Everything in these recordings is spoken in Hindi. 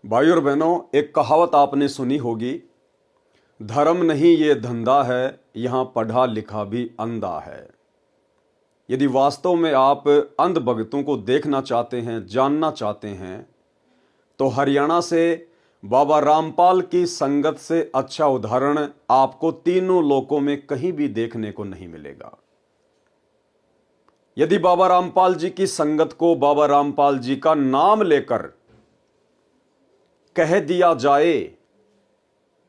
भाइयों और बहनों, एक कहावत आपने सुनी होगी, धर्म नहीं ये धंधा है, यहाँ पढ़ा लिखा भी अंधा है। यदि वास्तव में आप अंध भगतों को देखना चाहते हैं, जानना चाहते हैं, तो हरियाणा से बाबा रामपाल की संगत से अच्छा उदाहरण आपको तीनों लोकों में कहीं भी देखने को नहीं मिलेगा। यदि बाबा रामपाल जी की संगत को बाबा रामपाल जी का नाम लेकर कह दिया जाए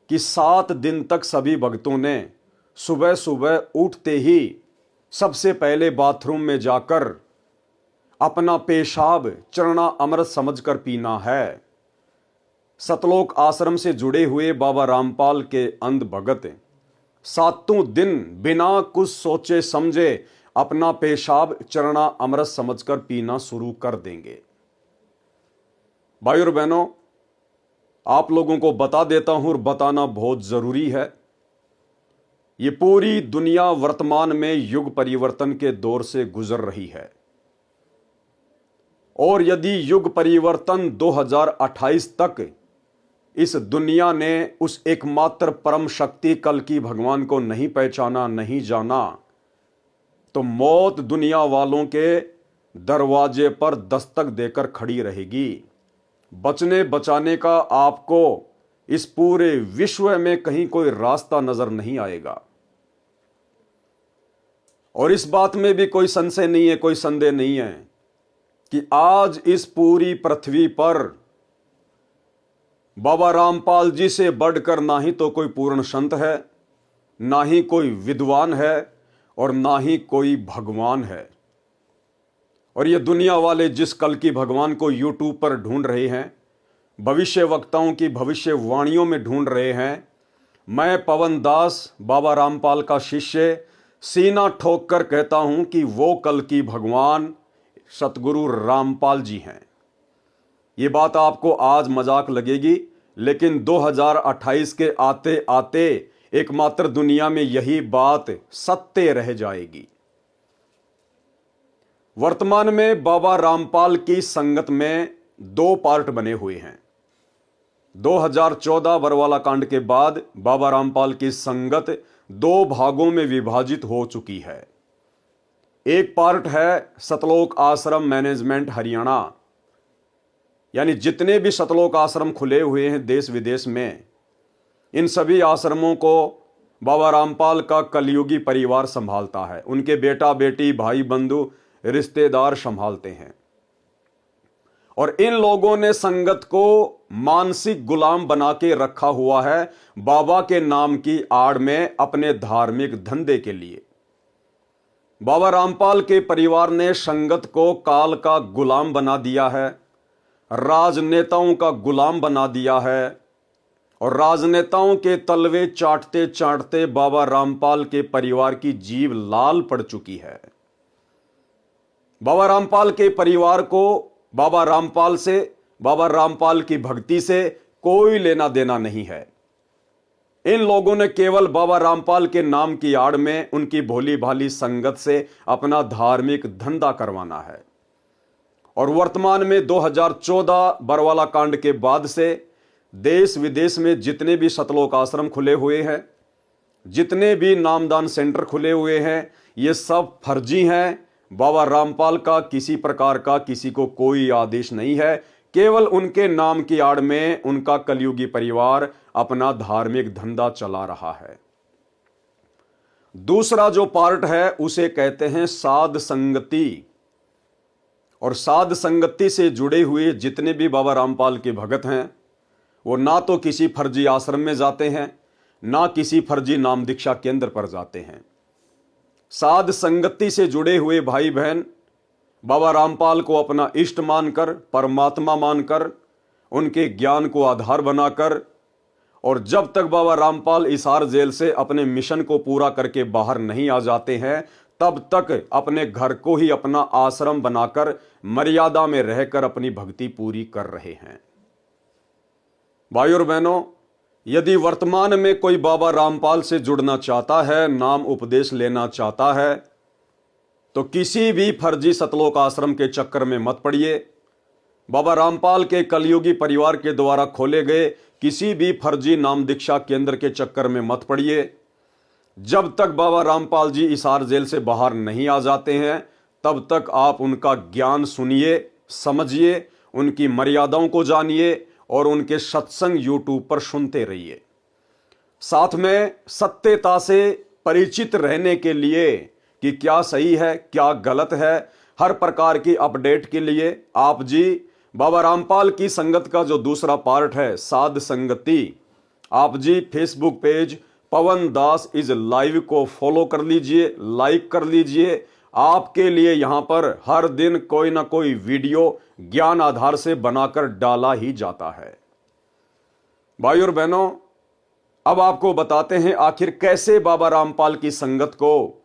कि 7 दिन तक सभी भक्तों ने सुबह सुबह उठते ही सबसे पहले बाथरूम में जाकर अपना पेशाब चरना अमृत समझकर पीना है। सतलोक आश्रम से जुड़े हुए बाबा रामपाल के अंध भगत 7 दिन बिना कुछ सोचे समझे अपना पेशाब चरना अमृत समझकर पीना शुरू कर देंगे। भाइयों और बहनों, आप लोगों को बता देता हूं और बताना बहुत जरूरी है। ये पूरी दुनिया वर्तमान में युग परिवर्तन के दौर से गुजर रही है और यदि युग परिवर्तन 2028 तक इस दुनिया ने उस एकमात्र परम शक्ति कल की भगवान को नहीं पहचाना, नहीं जाना, तो मौत दुनिया वालों के दरवाजे पर दस्तक देकर खड़ी रहेगी। बचने बचाने का आपको इस पूरे विश्व में कहीं कोई रास्ता नजर नहीं आएगा। और इस बात में भी कोई संशय नहीं है, कोई संदेह नहीं है कि आज इस पूरी पृथ्वी पर बाबा रामपाल जी से बढ़कर ना ही तो कोई पूर्ण संत है, ना ही कोई विद्वान है और ना ही कोई भगवान है। और ये दुनिया वाले जिस कल की भगवान को यूट्यूब पर ढूंढ रहे हैं, भविष्य वक्ताओं की भविष्यवाणियों में ढूंढ रहे हैं, मैं पवन दास बाबा रामपाल का शिष्य सीना ठोक कर कहता हूं कि वो कल की भगवान सतगुरु रामपाल जी हैं। ये बात आपको आज मजाक लगेगी, लेकिन 2028 के आते आते एकमात्र दुनिया में यही बात सत्य रह जाएगी। वर्तमान में बाबा रामपाल की संगत में 2 पार्ट बने हुए हैं। 2014 बरवाला कांड के बाद बाबा रामपाल की संगत 2 भागों में विभाजित हो चुकी है। एक पार्ट है सतलोक आश्रम मैनेजमेंट हरियाणा, यानी जितने भी सतलोक आश्रम खुले हुए हैं देश विदेश में, इन सभी आश्रमों को बाबा रामपाल का कलयुगी परिवार संभालता है। उनके बेटा बेटी भाई बंधु रिश्तेदार संभालते हैं। और इन लोगों ने संगत को मानसिक गुलाम बना के रखा हुआ है बाबा के नाम की आड़ में, अपने धार्मिक धंधे के लिए। बाबा रामपाल के परिवार ने संगत को काल का गुलाम बना दिया है, राजनेताओं का गुलाम बना दिया है और राजनेताओं के तलवे चाटते चाटते बाबा रामपाल के परिवार की जीभ लाल पड़ चुकी है। बाबा रामपाल के परिवार को बाबा रामपाल से, बाबा रामपाल की भक्ति से कोई लेना देना नहीं है। इन लोगों ने केवल बाबा रामपाल के नाम की आड़ में उनकी भोली भाली संगत से अपना धार्मिक धंधा करवाना है। और वर्तमान में 2014 बरवाला कांड के बाद से देश विदेश में जितने भी सतलोक आश्रम खुले हुए हैं, जितने भी नामदान सेंटर खुले हुए हैं, ये सब फर्जी हैं। बाबा रामपाल का किसी प्रकार का किसी को कोई आदेश नहीं है, केवल उनके नाम की आड़ में उनका कलयुगी परिवार अपना धार्मिक धंधा चला रहा है। दूसरा जो पार्ट है उसे कहते हैं साध संगति। और साध संगति से जुड़े हुए जितने भी बाबा रामपाल के भगत हैं, वो ना तो किसी फर्जी आश्रम में जाते हैं, ना किसी फर्जी नाम दीक्षा केंद्र पर जाते हैं। साध संगति से जुड़े हुए भाई बहन बाबा रामपाल को अपना इष्ट मानकर, परमात्मा मानकर, उनके ज्ञान को आधार बनाकर, और जब तक बाबा रामपाल हिसार जेल से अपने मिशन को पूरा करके बाहर नहीं आ जाते हैं, तब तक अपने घर को ही अपना आश्रम बनाकर मर्यादा में रहकर अपनी भक्ति पूरी कर रहे हैं। भाइयों और बहनों, यदि वर्तमान में कोई बाबा रामपाल से जुड़ना चाहता है, नाम उपदेश लेना चाहता है, तो किसी भी फर्जी सतलोक आश्रम के चक्कर में मत पड़िए। बाबा रामपाल के कलयुगी परिवार के द्वारा खोले गए किसी भी फर्जी नाम दीक्षा केंद्र के चक्कर में मत पड़िए। जब तक बाबा रामपाल जी हिसार जेल से बाहर नहीं आ जाते हैं तब तक आप उनका ज्ञान सुनिए, समझिए, उनकी मर्यादाओं को जानिए और उनके सत्संग यूट्यूब पर सुनते रहिए। साथ में सत्यता से परिचित रहने के लिए कि क्या सही है क्या गलत है, हर प्रकार की अपडेट के लिए आप जी बाबा रामपाल की संगत का जो दूसरा पार्ट है साध संगति, आप जी Facebook page Pawan Das is live को फॉलो कर लीजिए, लाइक कर लीजिए। आपके लिए यहां पर हर दिन कोई ना कोई वीडियो ज्ञान आधार से बनाकर डाला ही जाता है। भाइयों और बहनों, अब आपको बताते हैं आखिर कैसे बाबा रामपाल की संगत को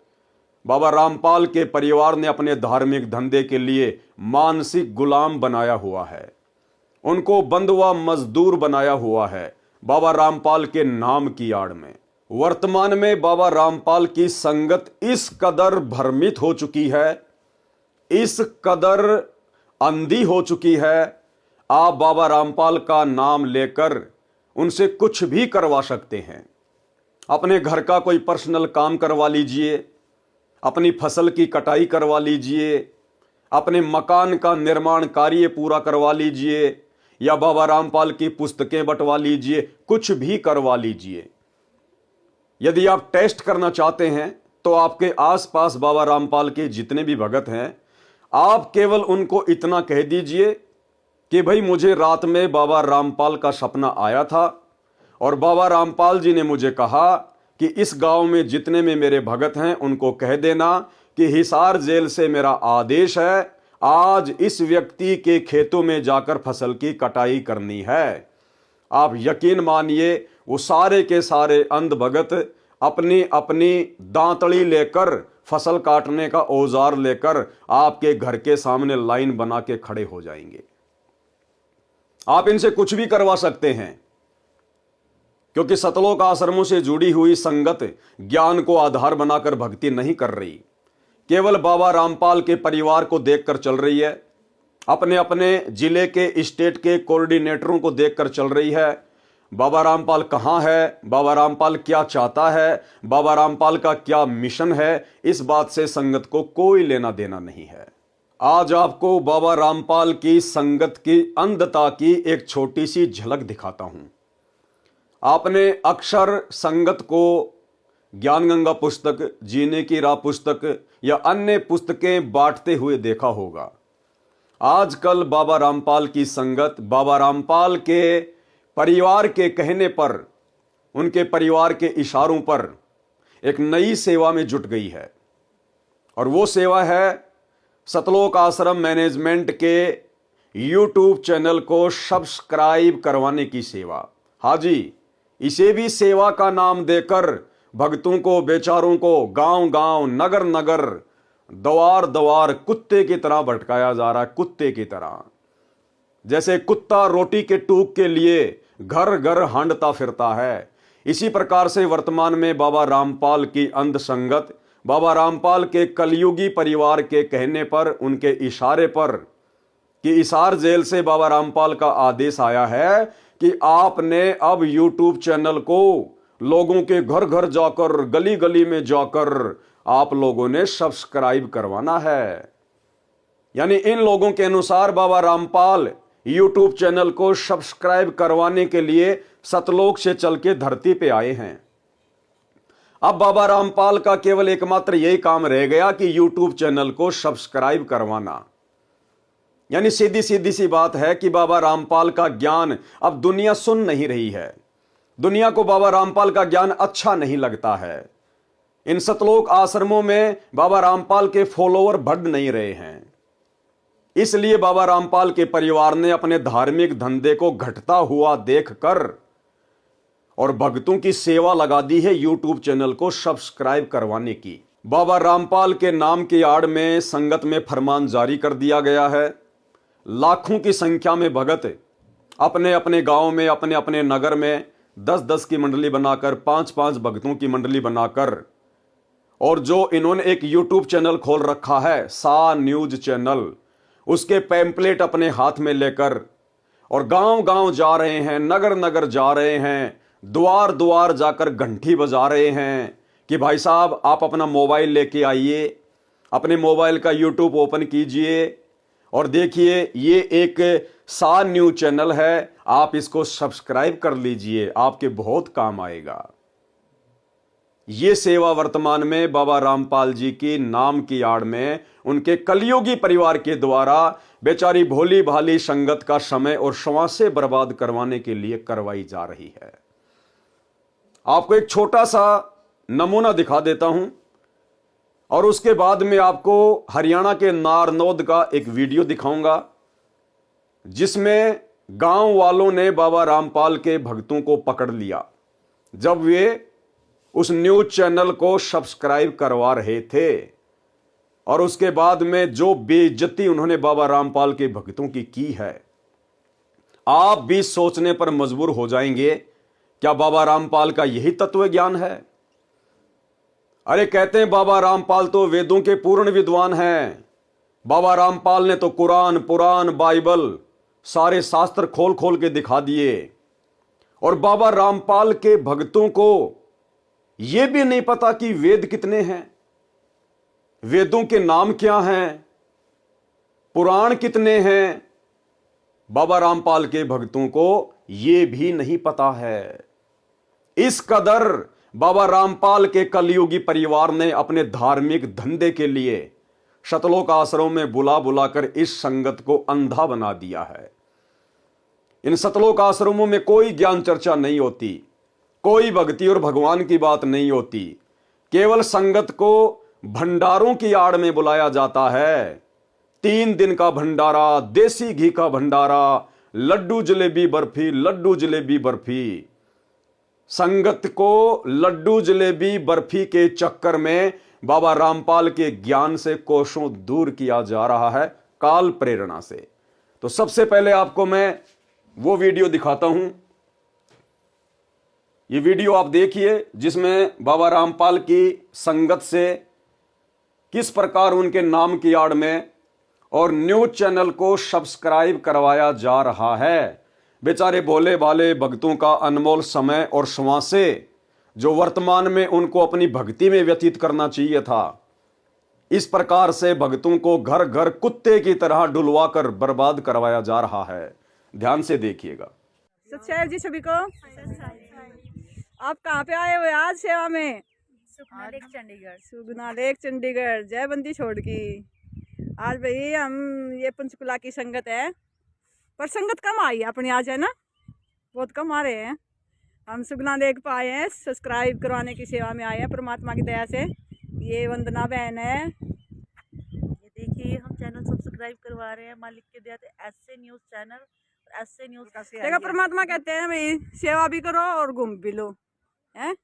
बाबा रामपाल के परिवार ने अपने धार्मिक धंधे के लिए मानसिक गुलाम बनाया हुआ है, उनको बंधुआ मजदूर बनाया हुआ है बाबा रामपाल के नाम की आड़ में। वर्तमान में बाबा रामपाल की संगत इस कदर भ्रमित हो चुकी है, इस कदर अंधी हो चुकी है, आप बाबा रामपाल का नाम लेकर उनसे कुछ भी करवा सकते हैं। अपने घर का कोई पर्सनल काम करवा लीजिए, अपनी फसल की कटाई करवा लीजिए, अपने मकान का निर्माण कार्य पूरा करवा लीजिए, या बाबा रामपाल की पुस्तकें बंटवा लीजिए, कुछ भी करवा लीजिए। यदि आप टेस्ट करना चाहते हैं तो आपके आसपास बाबा रामपाल के जितने भी भगत हैं, आप केवल उनको इतना कह दीजिए कि भाई मुझे रात में बाबा रामपाल का सपना आया था और बाबा रामपाल जी ने मुझे कहा कि इस गांव में जितने में मेरे भगत हैं उनको कह देना कि हिसार जेल से मेरा आदेश है, आज इस व्यक्ति के खेतों में जाकर फसल की कटाई करनी है। आप यकीन मानिए वो सारे के सारे अंध भगत अपनी अपनी दांतड़ी लेकर, फसल काटने का औजार लेकर आपके घर के सामने लाइन बना के खड़े हो जाएंगे। आप इनसे कुछ भी करवा सकते हैं क्योंकि सतलोक आश्रमों से जुड़ी हुई संगत ज्ञान को आधार बनाकर भक्ति नहीं कर रही, केवल बाबा रामपाल के परिवार को देखकर चल रही है, अपने अपने जिले के स्टेट के कोऑर्डिनेटरों को देखकर चल रही है। बाबा रामपाल कहां है, बाबा रामपाल क्या चाहता है, बाबा रामपाल का क्या मिशन है, इस बात से संगत को कोई लेना देना नहीं है। आज आपको बाबा रामपाल की संगत की अंधता की एक छोटी सी झलक दिखाता हूं। आपने अक्सर संगत को ज्ञान गंगा पुस्तक, जीने की राह पुस्तक या अन्य पुस्तकें बांटते हुए देखा होगा। आजकल बाबा रामपाल की संगत बाबा रामपाल के परिवार के कहने पर, उनके परिवार के इशारों पर एक नई सेवा में जुट गई है और वो सेवा है सतलोक आश्रम मैनेजमेंट के यूट्यूब चैनल को सब्सक्राइब करवाने की सेवा। हाँ जी, इसे भी सेवा का नाम देकर भक्तों को, बेचारों को गांव गांव, नगर नगर, द्वार द्वार कुत्ते की तरह भटकाया जा रहा है। कुत्ते की तरह, जैसे कुत्ता रोटी के टूक के लिए घर घर हांडता फिरता है, इसी प्रकार से वर्तमान में बाबा रामपाल की अंध संगत बाबा रामपाल के कलयुगी परिवार के कहने पर, उनके इशारे पर कि हिसार जेल से बाबा रामपाल का आदेश आया है कि आपने अब यूट्यूब चैनल को लोगों के घर घर जाकर, गली गली में जाकर आप लोगों ने सब्सक्राइब करवाना है। यानी इन लोगों के अनुसार बाबा रामपाल यूट्यूब चैनल को सब्सक्राइब करवाने के लिए सतलोक से चल के धरती पे आए हैं। अब बाबा रामपाल का केवल एकमात्र यही काम रह गया कि यूट्यूब चैनल को सब्सक्राइब करवाना। यानी सीधी सीधी सी बात है कि बाबा रामपाल का ज्ञान अब दुनिया सुन नहीं रही है। दुनिया को बाबा रामपाल का ज्ञान अच्छा नहीं लगता है। इन सतलोक आश्रमों में बाबा रामपाल के फॉलोअर बढ़ नहीं रहे हैं। इसलिए बाबा रामपाल के परिवार ने अपने धार्मिक धंधे को घटता हुआ देखकर और भक्तों की सेवा लगा दी है यूट्यूब चैनल को सब्सक्राइब करवाने की। बाबा रामपाल के नाम की आड़ में संगत में फरमान जारी कर दिया गया है। लाखों की संख्या में भगत अपने अपने गांव में, अपने अपने नगर में 10-10 की मंडली बनाकर, 5-5 भक्तों की मंडली बनाकर, और जो इन्होंने एक यूट्यूब चैनल खोल रखा है सा न्यूज चैनल, उसके पैम्पलेट अपने हाथ में लेकर और गांव गांव जा रहे हैं, नगर नगर जा रहे हैं, द्वार द्वार जाकर घंटी बजा रहे हैं कि भाई साहब आप अपना मोबाइल लेके आइए, अपने मोबाइल का यूट्यूब ओपन कीजिए और देखिए ये एक सा न्यूज चैनल है, आप इसको सब्सक्राइब कर लीजिए, आपके बहुत काम आएगा। ये सेवा वर्तमान में बाबा रामपाल जी की नाम की आड़ में उनके कलयुगी परिवार के द्वारा बेचारी भोली भाली संगत का समय और श्वासें बर्बाद करवाने के लिए करवाई जा रही है। आपको एक छोटा सा नमूना दिखा देता हूं और उसके बाद में आपको हरियाणा के नारनौद का एक वीडियो दिखाऊंगा जिसमें गांव वालों ने बाबा रामपाल के भक्तों को पकड़ लिया जब वे उस न्यूज चैनल को सब्सक्राइब करवा रहे थे और उसके बाद में जो बेइज्जती उन्होंने बाबा रामपाल के भक्तों की है, आप भी सोचने पर मजबूर हो जाएंगे क्या बाबा रामपाल का यही तत्व ज्ञान है। अरे कहते हैं बाबा रामपाल तो वेदों के पूर्ण विद्वान हैं, बाबा रामपाल ने तो कुरान, पुराण, बाइबल सारे शास्त्र खोल खोल के दिखा दिए और बाबा रामपाल के भक्तों को यह भी नहीं पता कि वेद कितने हैं, वेदों के नाम क्या हैं, पुराण कितने हैं। बाबा रामपाल के भक्तों को यह भी नहीं पता है। इस कदर बाबा रामपाल के कलयुगी परिवार ने अपने धार्मिक धंधे के लिए शतलोक आश्रम में बुला बुलाकर इस संगत को अंधा बना दिया है। इन शतलोक आश्रमों में कोई ज्ञान चर्चा नहीं होती, कोई भक्ति और भगवान की बात नहीं होती, केवल संगत को भंडारों की आड़ में बुलाया जाता है। 3 दिन का भंडारा, देसी घी का भंडारा, लड्डू जलेबी बर्फी, लड्डू जलेबी बर्फी। संगत को लड्डू जलेबी बर्फी के चक्कर में बाबा रामपाल के ज्ञान से कोसों दूर किया जा रहा है, काल प्रेरणा से। तो सबसे पहले आपको मैं वो वीडियो दिखाता हूं। ये वीडियो आप देखिए जिसमें बाबा रामपाल की संगत से किस प्रकार उनके नाम की आड़ में और न्यूज चैनल को सब्सक्राइब करवाया जा रहा है। बेचारे भोले भाले भक्तों का अनमोल समय और श्वासें जो वर्तमान में उनको अपनी भक्ति में व्यतीत करना चाहिए था, इस प्रकार से भक्तों को घर घर कुत्ते की तरह डुलवा कर बर्बाद करवाया जा रहा है। ध्यान से देखिएगा। सत्यार जी सभी को। आप कहाँ पे आए हुए आज सेवा में? सुखना लेक चंडीगढ़। सुगना लेक चंडीगढ़, जय बंदी छोड़ की। आज भाई हम ये पंचकुला की संगत है, पर संगत कम आई है अपनी आज, है ना, बहुत कम आ रहे हैं। हम सुगना लेक पे आए हैं, सब्सक्राइब करवाने की सेवा में आए हैं परमात्मा की दया से। ये वंदना बहन है, ये देखिए हम चैनल सब्सक्राइब करवा रहे हैं मालिक के दया से। ऐसे न्यूज़ चैनल, ऐसे न्यूज़ देखो परमात्मा कहते हैं भाई सेवा भी करो और घूम भी लो, हैं,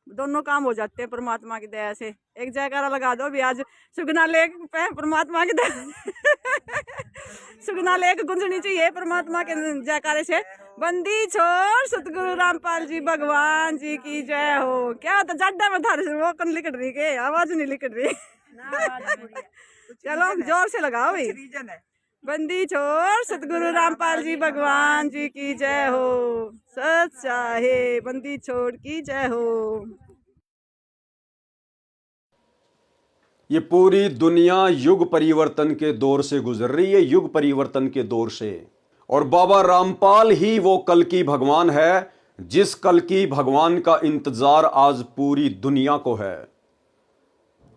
दोनों काम हो जाते हैं परमात्मा की दया से। एक जयकारा लगा दो भी आज सुगना लेक पे परमात्मा की दया सुगना लेक गुंजनी चाहिए परमात्मा के जयकारे से। बंदी छोड़ सतगुरु रामपाल जी भगवान जी की जय हो। क्या होता जाड्डा में थारे वो कन लिकट रही के आवाज नहीं लिकट रही चलो जोर से लगाओ भाई। बंदी छोड़ सतगुरु रामपाल जी भगवान जी की जय हो। सच चाहे बंदी छोड़ की जय हो। ये पूरी दुनिया युग परिवर्तन के दौर से गुजर रही है, युग परिवर्तन के दौर से। और बाबा रामपाल ही वो कल की भगवान है जिस कल की भगवान का इंतजार आज पूरी दुनिया को है।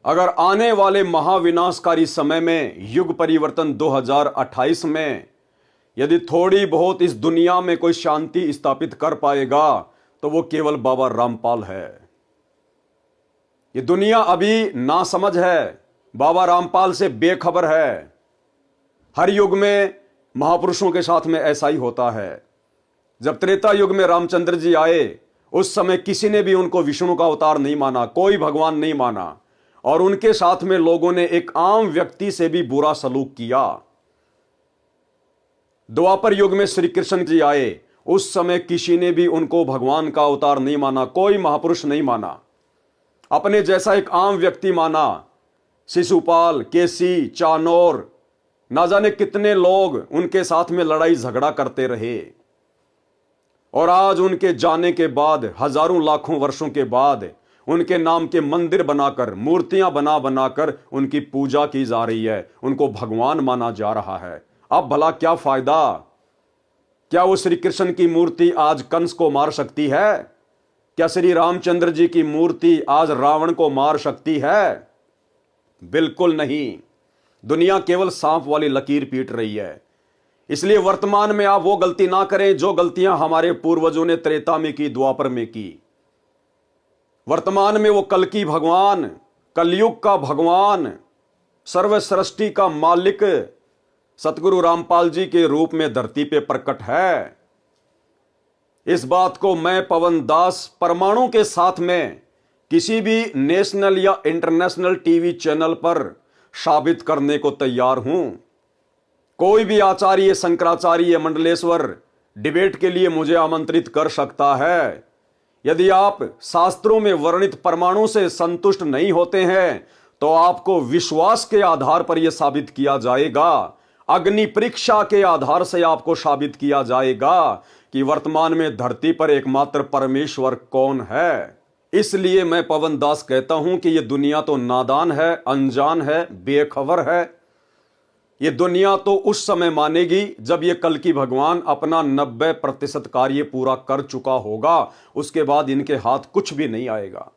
अगर आने वाले महाविनाशकारी समय में युग परिवर्तन 2028 में यदि थोड़ी बहुत इस दुनिया में कोई शांति स्थापित कर पाएगा तो वो केवल बाबा रामपाल है। ये दुनिया अभी नासमझ है, बाबा रामपाल से बेखबर है। हर युग में महापुरुषों के साथ में ऐसा ही होता है। जब त्रेता युग में रामचंद्र जी आए उस समय किसी ने भी उनको विष्णु का अवतार नहीं माना, कोई भगवान नहीं माना, और उनके साथ में लोगों ने एक आम व्यक्ति से भी बुरा सलूक किया। द्वापर युग में श्री कृष्ण जी आए उस समय किसी ने भी उनको भगवान का अवतार नहीं माना, कोई महापुरुष नहीं माना, अपने जैसा एक आम व्यक्ति माना। शिशुपाल, केसी, चाणोर ना जाने कितने लोग उनके साथ में लड़ाई झगड़ा करते रहे, और आज उनके जाने के बाद हजारों लाखों वर्षों के बाद उनके नाम के मंदिर बनाकर, मूर्तियां बना बनाकर उनकी पूजा की जा रही है, उनको भगवान माना जा रहा है। अब भला क्या फायदा? क्या वो श्री कृष्ण की मूर्ति आज कंस को मार सकती है? क्या श्री रामचंद्र जी की मूर्ति आज रावण को मार सकती है? बिल्कुल नहीं। दुनिया केवल सांप वाली लकीर पीट रही है। इसलिए वर्तमान में आप वो गलती ना करें जो गलतियां हमारे पूर्वजों ने त्रेता में की, द्वापर में की। वर्तमान में वो कल की भगवान, कलयुग का भगवान, सर्व सृष्टि का मालिक सतगुरु रामपाल जी के रूप में धरती पे प्रकट है। इस बात को मैं पवन दास परमाणु के साथ में किसी भी नेशनल या इंटरनेशनल टीवी चैनल पर साबित करने को तैयार हूं। कोई भी आचार्य, शंकराचार्य, मंडलेश्वर डिबेट के लिए मुझे आमंत्रित कर सकता है। यदि आप शास्त्रों में वर्णित परमाणु से संतुष्ट नहीं होते हैं तो आपको विश्वास के आधार पर यह साबित किया जाएगा, अग्नि परीक्षा के आधार से आपको साबित किया जाएगा कि वर्तमान में धरती पर एकमात्र परमेश्वर कौन है। इसलिए मैं पवन दास कहता हूं कि यह दुनिया तो नादान है, अनजान है, बेखबर है। ये दुनिया तो उस समय मानेगी जब ये कल की भगवान अपना 90% कार्य पूरा कर चुका होगा, उसके बाद इनके हाथ कुछ भी नहीं आएगा।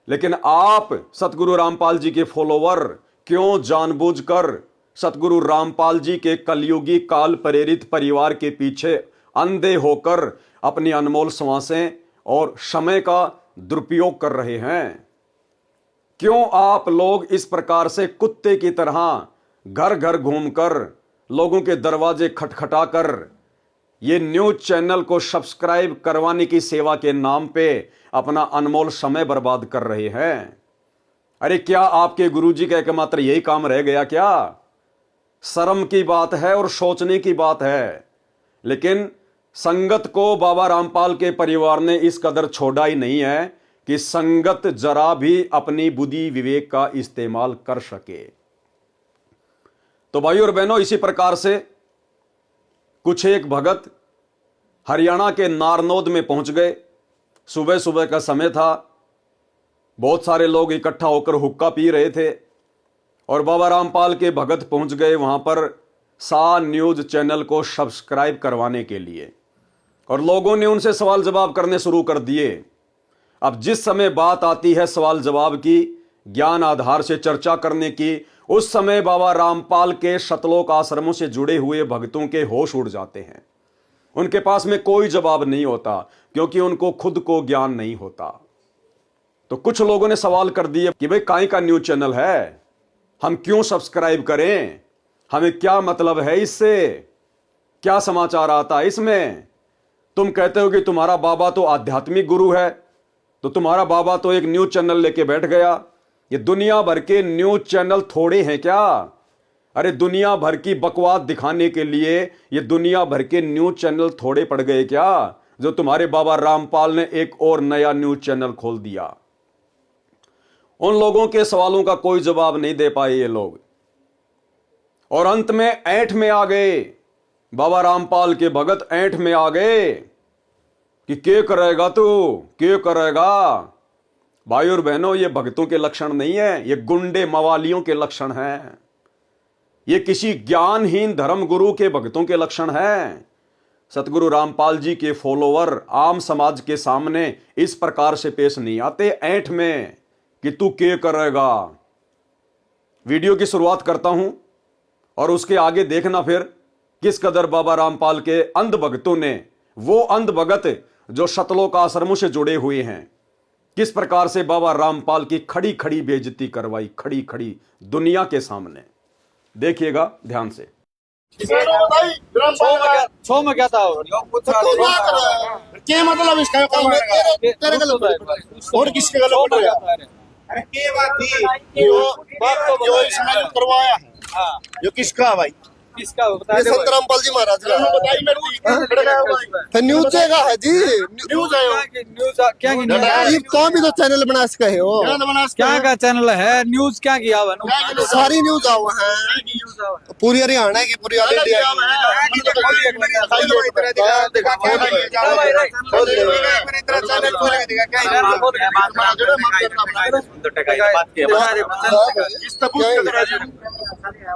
लेकिन आप सतगुरु रामपाल जी के फॉलोवर क्यों जानबूझकर सतगुरु रामपाल जी के कलयुगी काल प्रेरित परिवार के पीछे अंधे होकर अपनी अनमोल श्वासें और समय का दुरुपयोग कर रहे हैं? क्यों आप लोग इस प्रकार से कुत्ते की तरह घर घर घूमकर, लोगों के दरवाजे खटखटाकर ये न्यूज चैनल को सब्सक्राइब करवाने की सेवा के नाम पे अपना अनमोल समय बर्बाद कर रहे हैं? अरे क्या आपके गुरुजी का एकमात्र यही काम रह गया क्या? शर्म की बात है और सोचने की बात है। लेकिन संगत को बाबा रामपाल के परिवार ने इस कदर छोड़ा ही नहीं है कि संगत जरा भी अपनी बुद्धि विवेक का इस्तेमाल कर सके। तो भाइयों और बहनों, इसी प्रकार से कुछ एक भगत हरियाणा के नारनौद में पहुंच गए। सुबह सुबह का समय था, बहुत सारे लोग इकट्ठा होकर हुक्का पी रहे थे और बाबा रामपाल के भगत पहुंच गए वहां पर सा न्यूज चैनल को सब्सक्राइब करवाने के लिए, और लोगों ने उनसे सवाल जवाब करने शुरू कर दिए। अब जिस समय बात आती है सवाल जवाब की, ज्ञान आधार से चर्चा करने की, उस समय बाबा रामपाल के शतलोक आश्रमों से जुड़े हुए भक्तों के होश उड़ जाते हैं। उनके पास में कोई जवाब नहीं होता क्योंकि उनको खुद को ज्ञान नहीं होता। तो कुछ लोगों ने सवाल कर दिए कि भाई काहे का न्यूज चैनल है, हम क्यों सब्सक्राइब करें, हमें क्या मतलब है इससे, क्या समाचार आता है इसमें? तुम कहते हो कि तुम्हारा बाबा तो आध्यात्मिक गुरु है, तो तुम्हारा बाबा तो एक न्यूज चैनल लेके बैठ गया। ये दुनिया भर के न्यूज चैनल थोड़े हैं क्या? अरे दुनिया भर की बकवास दिखाने के लिए ये दुनिया भर के न्यूज चैनल थोड़े पड़ गए क्या, जो तुम्हारे बाबा रामपाल ने एक और नया न्यूज चैनल खोल दिया? उन लोगों के सवालों का कोई जवाब नहीं दे पाए ये लोग, और अंत में ऐंठ में आ गए। बाबा रामपाल के भगत ऐंठ में आ गए कि क्या करेगा तू, क्या करेगा? भाई और बहनों, ये भक्तों के लक्षण नहीं है, ये गुंडे मवालियों के लक्षण हैं। ये किसी ज्ञानहीन धर्म गुरु के भक्तों के लक्षण हैं। सतगुरु रामपाल जी के फॉलोवर आम समाज के सामने इस प्रकार से पेश नहीं आते ऐंठ में कि तू क्या करेगा। वीडियो की शुरुआत करता हूं और उसके आगे देखना फिर किस कदर बाबा रामपाल के अंध भक्तों ने, वो अंध भगत जो शतलोक आश्रमों से जुड़े हुए हैं, किस प्रकार से बाबा रामपाल की खड़ी खड़ी बेइज्जती करवाई, खड़ी खड़ी दुनिया के सामने। देखिएगा ध्यान से। छो में क्या था क्या मतलब इसका तेरे गलत और किसके गलत अरे क्या बात थी जो इसमें करवाया है, जो किसका भाई किसका बता ये दे संत रामपाल जी महाराज का बताइए तो न्यूज का है जी न्यूज है न्यूज क्या की न्यूज ये कौन भी तो चैनल बना सके हो क्या का चैनल है न्यूज क्या किया हुआ सारी न्यूज आओ है पूरी हरियाणा की पूरी ऑल इंडिया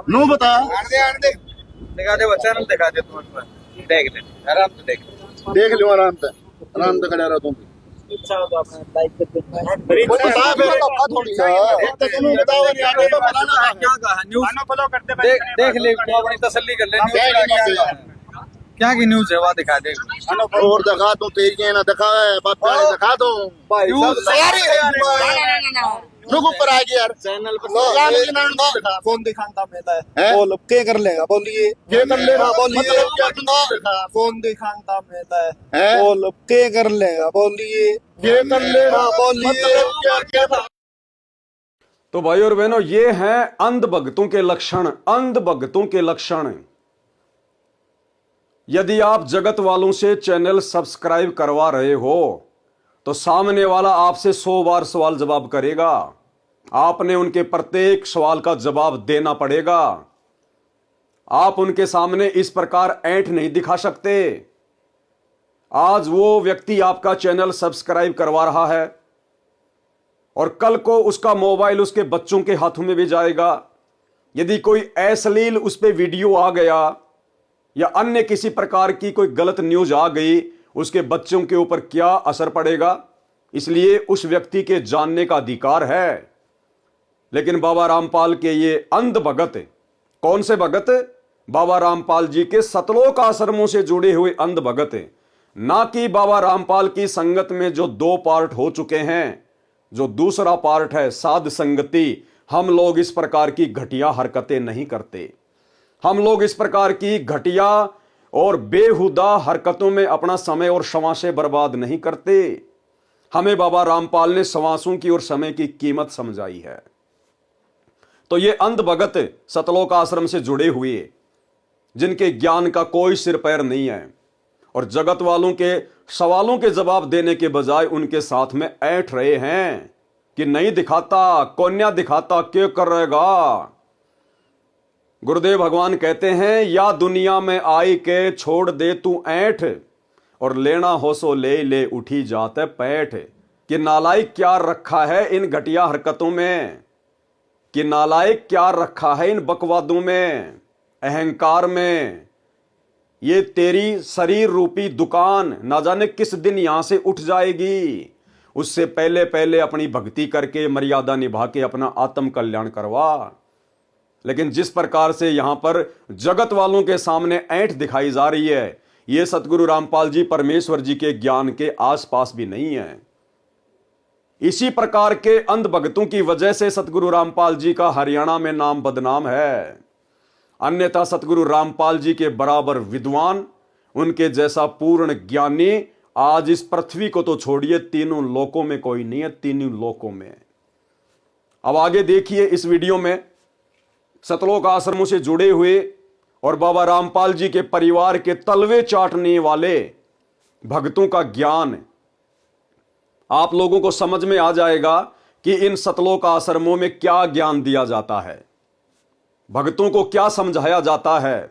नो बता दिखा दे वो चैनल दिखा दे तुम देख ले आराम से देख लो आराम से खड़ा रहो तुम बता थोड़ी क्या कहा न्यूज देख ले तू अपनी तसल्ली कर ले क्या की न्यूज है वहाँ दिखा दे और दिखा दो तेरी ना दिखा दिखा दो रुक ऊपर आ गया यार चैनल पर कौन दिखाता मेला बोल क्या कर लेगा बोलिए क्या कर लेगा बोलिए कौन दिखाता मेला बोल क्या कर लेगा बोलिए क्या कर लेगा बोलिए। तो भाई और बहनों, ये हैं अंध भक्तों के लक्षण, अंध भक्तों के लक्षण। यदि आप जगत वालों से चैनल सब्सक्राइब करवा रहे हो तो सामने वाला आपसे 100 बार सवाल जवाब करेगा, आपने उनके प्रत्येक सवाल का जवाब देना पड़ेगा। आप उनके सामने इस प्रकार ऐंठ नहीं दिखा सकते। आज वो व्यक्ति आपका चैनल सब्सक्राइब करवा रहा है और कल को उसका मोबाइल उसके बच्चों के हाथों में भी जाएगा। यदि कोई अश्लील उस पर वीडियो आ गया या अन्य किसी प्रकार की कोई गलत न्यूज आ गई, उसके बच्चों के ऊपर क्या असर पड़ेगा। इसलिए उस व्यक्ति के जानने का अधिकार है। लेकिन बाबा रामपाल के ये अंध भगत, कौन से भगत? बाबा रामपाल जी के सतलोक आश्रमों से जुड़े हुए अंध भगत, ना कि बाबा रामपाल की संगत में जो 2 पार्ट हो चुके हैं। जो दूसरा पार्ट है साध संगति, हम लोग इस प्रकार की घटिया हरकतें नहीं करते। हम लोग इस प्रकार की घटिया और बेहुदा हरकतों में अपना समय और श्वासें बर्बाद नहीं करते। हमें बाबा रामपाल ने श्वासों की और समय की कीमत समझाई है। तो ये अंध भगत सतलोक आश्रम से जुड़े हुए, जिनके ज्ञान का कोई सिर पैर नहीं है और जगत वालों के सवालों के जवाब देने के बजाय उनके साथ में ऐंठ रहे हैं कि नहीं दिखाता, कोन्या दिखाता, क्यों कर रहेगा। गुरुदेव भगवान कहते हैं, या दुनिया में आई के छोड़ दे तू ऐंठ, और लेना हो सो ले ले उठी जाते पैठ। कि नालायक क्या रखा है इन घटिया हरकतों में, कि नालायक क्या रखा है इन बकवादों में, अहंकार में। ये तेरी शरीर रूपी दुकान ना जाने किस दिन यहां से उठ जाएगी। उससे पहले पहले अपनी भक्ति करके मर्यादा निभा के अपना आत्म कल्याण करवा। लेकिन जिस प्रकार से यहां पर जगत वालों के सामने ऐंठ दिखाई जा रही है, यह सतगुरु रामपाल जी परमेश्वर जी के ज्ञान के आसपास भी नहीं है। इसी प्रकार के अंध भक्तों की वजह से सतगुरु रामपाल जी का हरियाणा में नाम बदनाम है। अन्यथा सतगुरु रामपाल जी के बराबर विद्वान, उनके जैसा पूर्ण ज्ञानी आज इस पृथ्वी को तो छोड़िए, तीनों लोकों में कोई नहीं है, तीनों लोकों में। अब आगे देखिए इस वीडियो में सतलोक आश्रमों से जुड़े हुए और बाबा रामपाल जी के परिवार के तलवे चाटने वाले भक्तों का ज्ञान आप लोगों को समझ में आ जाएगा कि इन सतलोक आश्रमों में क्या ज्ञान दिया जाता है, भक्तों को क्या समझाया जाता है।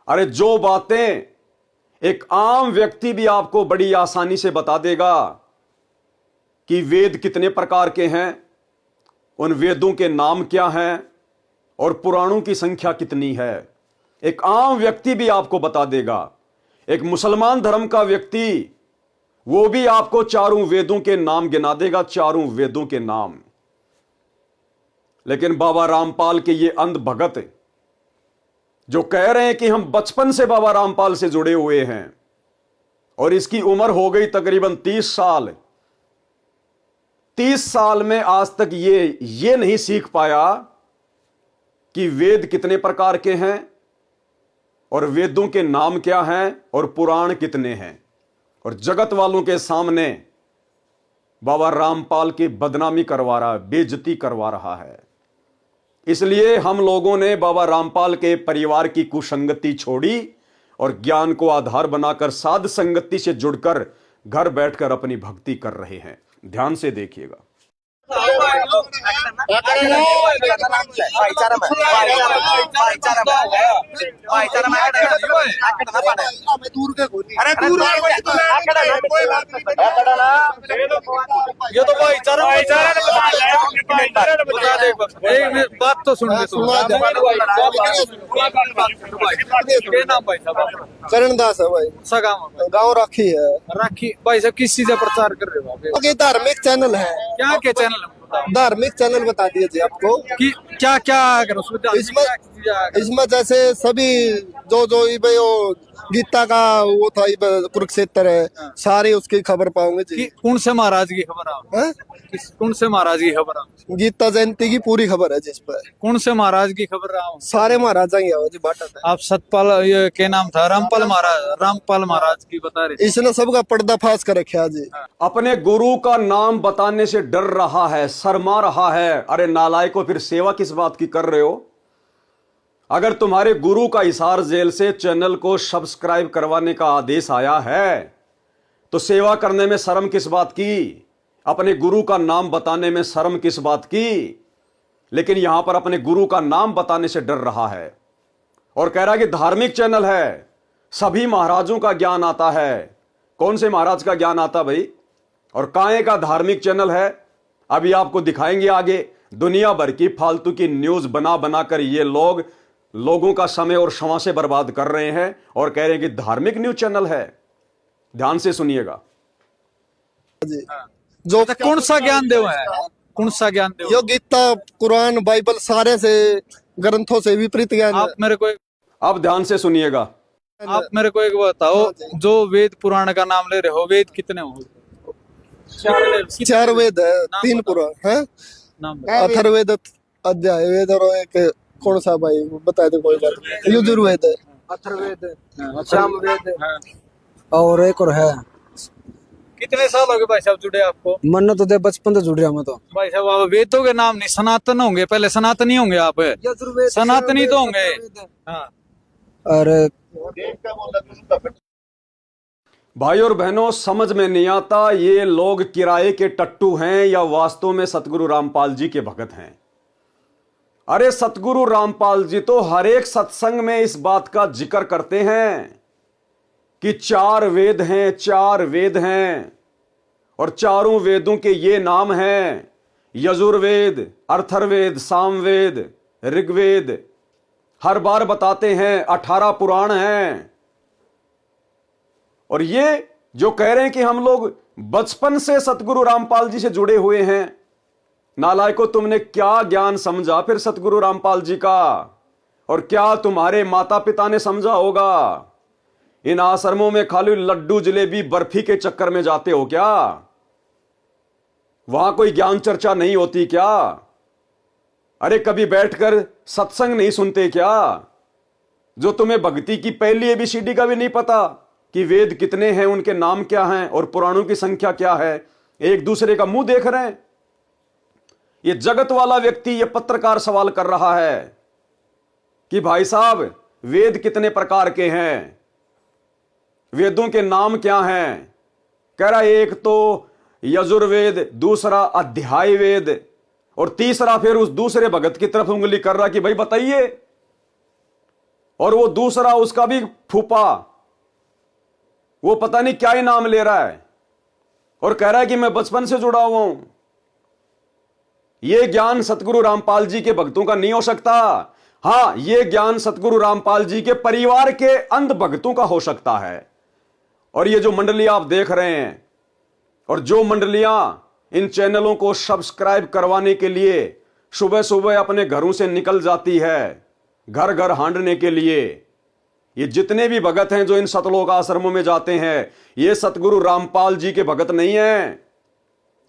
अरे जो बातें एक आम व्यक्ति भी आपको बड़ी आसानी से बता देगा कि वेद कितने प्रकार के हैं, उन वेदों के नाम क्या हैं और पुराणों की संख्या कितनी है, एक आम व्यक्ति भी आपको बता देगा। एक मुसलमान धर्म का व्यक्ति, वो भी आपको चारों वेदों के नाम गिना देगा, चारों वेदों के नाम। लेकिन बाबा रामपाल के ये अंध भगत जो कह रहे हैं कि हम बचपन से बाबा रामपाल से जुड़े हुए हैं और इसकी उम्र हो गई तकरीबन 30 साल, 30 साल में आज तक ये नहीं सीख पाया कि वेद कितने प्रकार के हैं और वेदों के नाम क्या हैं और पुराण कितने हैं, और जगत वालों के सामने बाबा रामपाल की बदनामी करवा रहा है, बेइज्जती करवा रहा है। इसलिए हम लोगों ने बाबा रामपाल के परिवार की कुसंगति छोड़ी और ज्ञान को आधार बनाकर साध संगति से जुड़कर घर बैठकर अपनी भक्ति कर रहे हैं। ध्यान से देखिएगा। ये तो भाईचारा एक बात तो सुन ले तू। क्या नाम भाई साहब? करणदास है भाई। सा गाँव राखी है। राखी भाई साहब किस चीज का प्रचार कर रहे हो आप? ये धार्मिक चैनल है। क्या क्या चैनल है? धार्मिक चैनल बता दिए जी आपको कि क्या क्या करो इसमें जैसे सभी जो भाई वो गीता का वो था कुरुक्षेत्र है, सारी उसकी खबर पाओगे जी। कौन से महाराज की खबर है? कौन से महाराज की खबर है? गीता जयंती की पूरी खबर है जिस पर। कौन से महाराज की खबर है? सारे महाराजा ही है जी। बाटा आप सतपाल ये क्या नाम था? रामपाल महाराज की बता रहे। इसने सबका पर्दाफाश कर रखा जी। अपने गुरु का नाम बताने से डर रहा है, शर्मा रहा है। अरे नालायकों, फिर सेवा किस बात की कर रहे हो? अगर तुम्हारे गुरु का हिसार जेल से चैनल को सब्सक्राइब करवाने का आदेश आया है तो सेवा करने में शर्म किस बात की? अपने गुरु का नाम बताने में शर्म किस बात की? लेकिन यहां पर अपने गुरु का नाम बताने से डर रहा है और कह रहा है कि धार्मिक चैनल है, सभी महाराजों का ज्ञान आता है। कौन से महाराज का ज्ञान आता भाई? और काहे का धार्मिक चैनल है? अभी आपको दिखाएंगे आगे। दुनिया भर की फालतू की न्यूज बना बनाकर ये लोगों का समय और क्षमा से बर्बाद कर रहे हैं और कह रहे हैं कि धार्मिक न्यूज चैनल है। ध्यान से सुनिएगा। जो कौन सा ज्ञान देव है? कौन सा ज्ञान देव? यो गीता, कुरान, बाइबल सारे से ग्रंथों से विपरीत ज्ञान। आप मेरे को अब ध्यान से सुनिएगा। आप मेरे को एक बताओ, जो वेद पुराण का नाम ले रहे हो, वेद कितने हो? 4 वेद है, 3 पुराण है। अथर्ववेद, अध्याय वेद और एक कौन सा भाई बता दे कोई बात। यजुर्वेद है, अथर्ववेद, सामवेद और एक और है। कितने साल हो गए भाई साहब जुड़े आपको? मन तो दे बचपन से जुड़ रहा मैं तो। भाई साहब आप वेदों के नाम नहीं, सनातन होंगे, पहले सनातनी होंगे आप। सनातनी तो होंगे। हाँ। अरे भाई और बहनों, समझ में नहीं आता ये लोग किराए के टट्टू हैं या वास्तव में सतगुरु रामपाल जी के भगत हैं। अरे सतगुरु रामपाल जी तो हर एक सत्संग में इस बात का जिक्र करते हैं कि 4 वेद हैं, 4 वेद हैं और चारों वेदों के ये नाम हैं: यजुर्वेद, अथर्ववेद, सामवेद, ऋग्वेद। हर बार बताते हैं 18 पुराण हैं। और ये जो कह रहे हैं कि हम लोग बचपन से सतगुरु रामपाल जी से जुड़े हुए हैं, नालायकों, तुमने क्या ज्ञान समझा फिर सतगुरु रामपाल जी का? और क्या तुम्हारे माता पिता ने समझा होगा? इन आश्रमों में खाली लड्डू जलेबी बर्फी के चक्कर में जाते हो क्या? वहां कोई ज्ञान चर्चा नहीं होती क्या? अरे कभी बैठकर सत्संग नहीं सुनते क्या? जो तुम्हें भक्ति की पहली ABCD का भी नहीं पता कि वेद कितने हैं, उनके नाम क्या हैं और पुराणों की संख्या क्या है? एक दूसरे का मुंह देख रहे हैं। ये जगत वाला व्यक्ति, ये पत्रकार सवाल कर रहा है कि भाई साहब वेद कितने प्रकार के हैं, वेदों के नाम क्या हैं? कह रहा एक तो यजुर्वेद, दूसरा अध्याय वेद और तीसरा फिर उस दूसरे भगत की तरफ उंगली कर रहा कि भाई बताइए। और वो दूसरा उसका भी फूफा, वो पता नहीं क्या ही नाम ले रहा है और कह रहा है कि मैं बचपन से जुड़ा हुआ हूं। यह ज्ञान सतगुरु रामपाल जी के भक्तों का नहीं हो सकता। हां, यह ज्ञान सतगुरु रामपाल जी के परिवार के अंध भक्तों का हो सकता है। और ये जो मंडलियां आप देख रहे हैं और जो मंडलियां इन चैनलों को सब्सक्राइब करवाने के लिए सुबह सुबह अपने घरों से निकल जाती है घर घर हांडने के लिए, ये जितने भी भगत हैं जो इन सतलोक आश्रमों में जाते हैं, ये सतगुरु रामपाल जी के भगत नहीं हैं,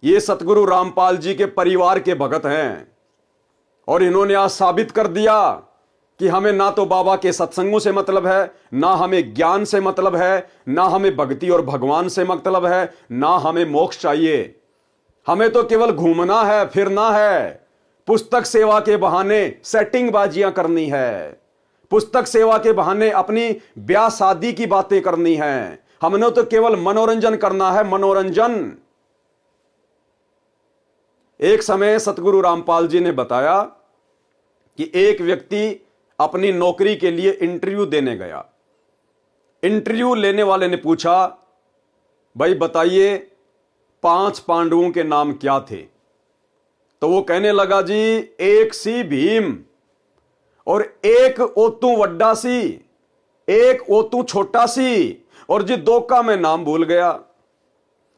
ये सतगुरु रामपाल जी के परिवार के भगत हैं। और इन्होंने आज साबित कर दिया कि हमें ना तो बाबा के सत्संगों से मतलब है, ना हमें ज्ञान से मतलब है, ना हमें भक्ति और भगवान से मतलब है, ना हमें मोक्ष चाहिए। हमें तो केवल घूमना है, फिरना है, पुस्तक सेवा के बहाने सेटिंग बाजियां करनी है, पुस्तक सेवा के बहाने अपनी ब्याह शादी की बातें करनी है। हमने तो केवल मनोरंजन करना है, मनोरंजन। एक समय सतगुरु रामपाल जी ने बताया कि एक व्यक्ति अपनी नौकरी के लिए इंटरव्यू देने गया। इंटरव्यू लेने वाले ने पूछा, भाई बताइए 5 पांडवों के नाम क्या थे? तो वो कहने लगा, जी एक सी भीम और एक ओतू वड्डा सी, एक ओतू छोटा सी, और जी 2 का मैं नाम भूल गया।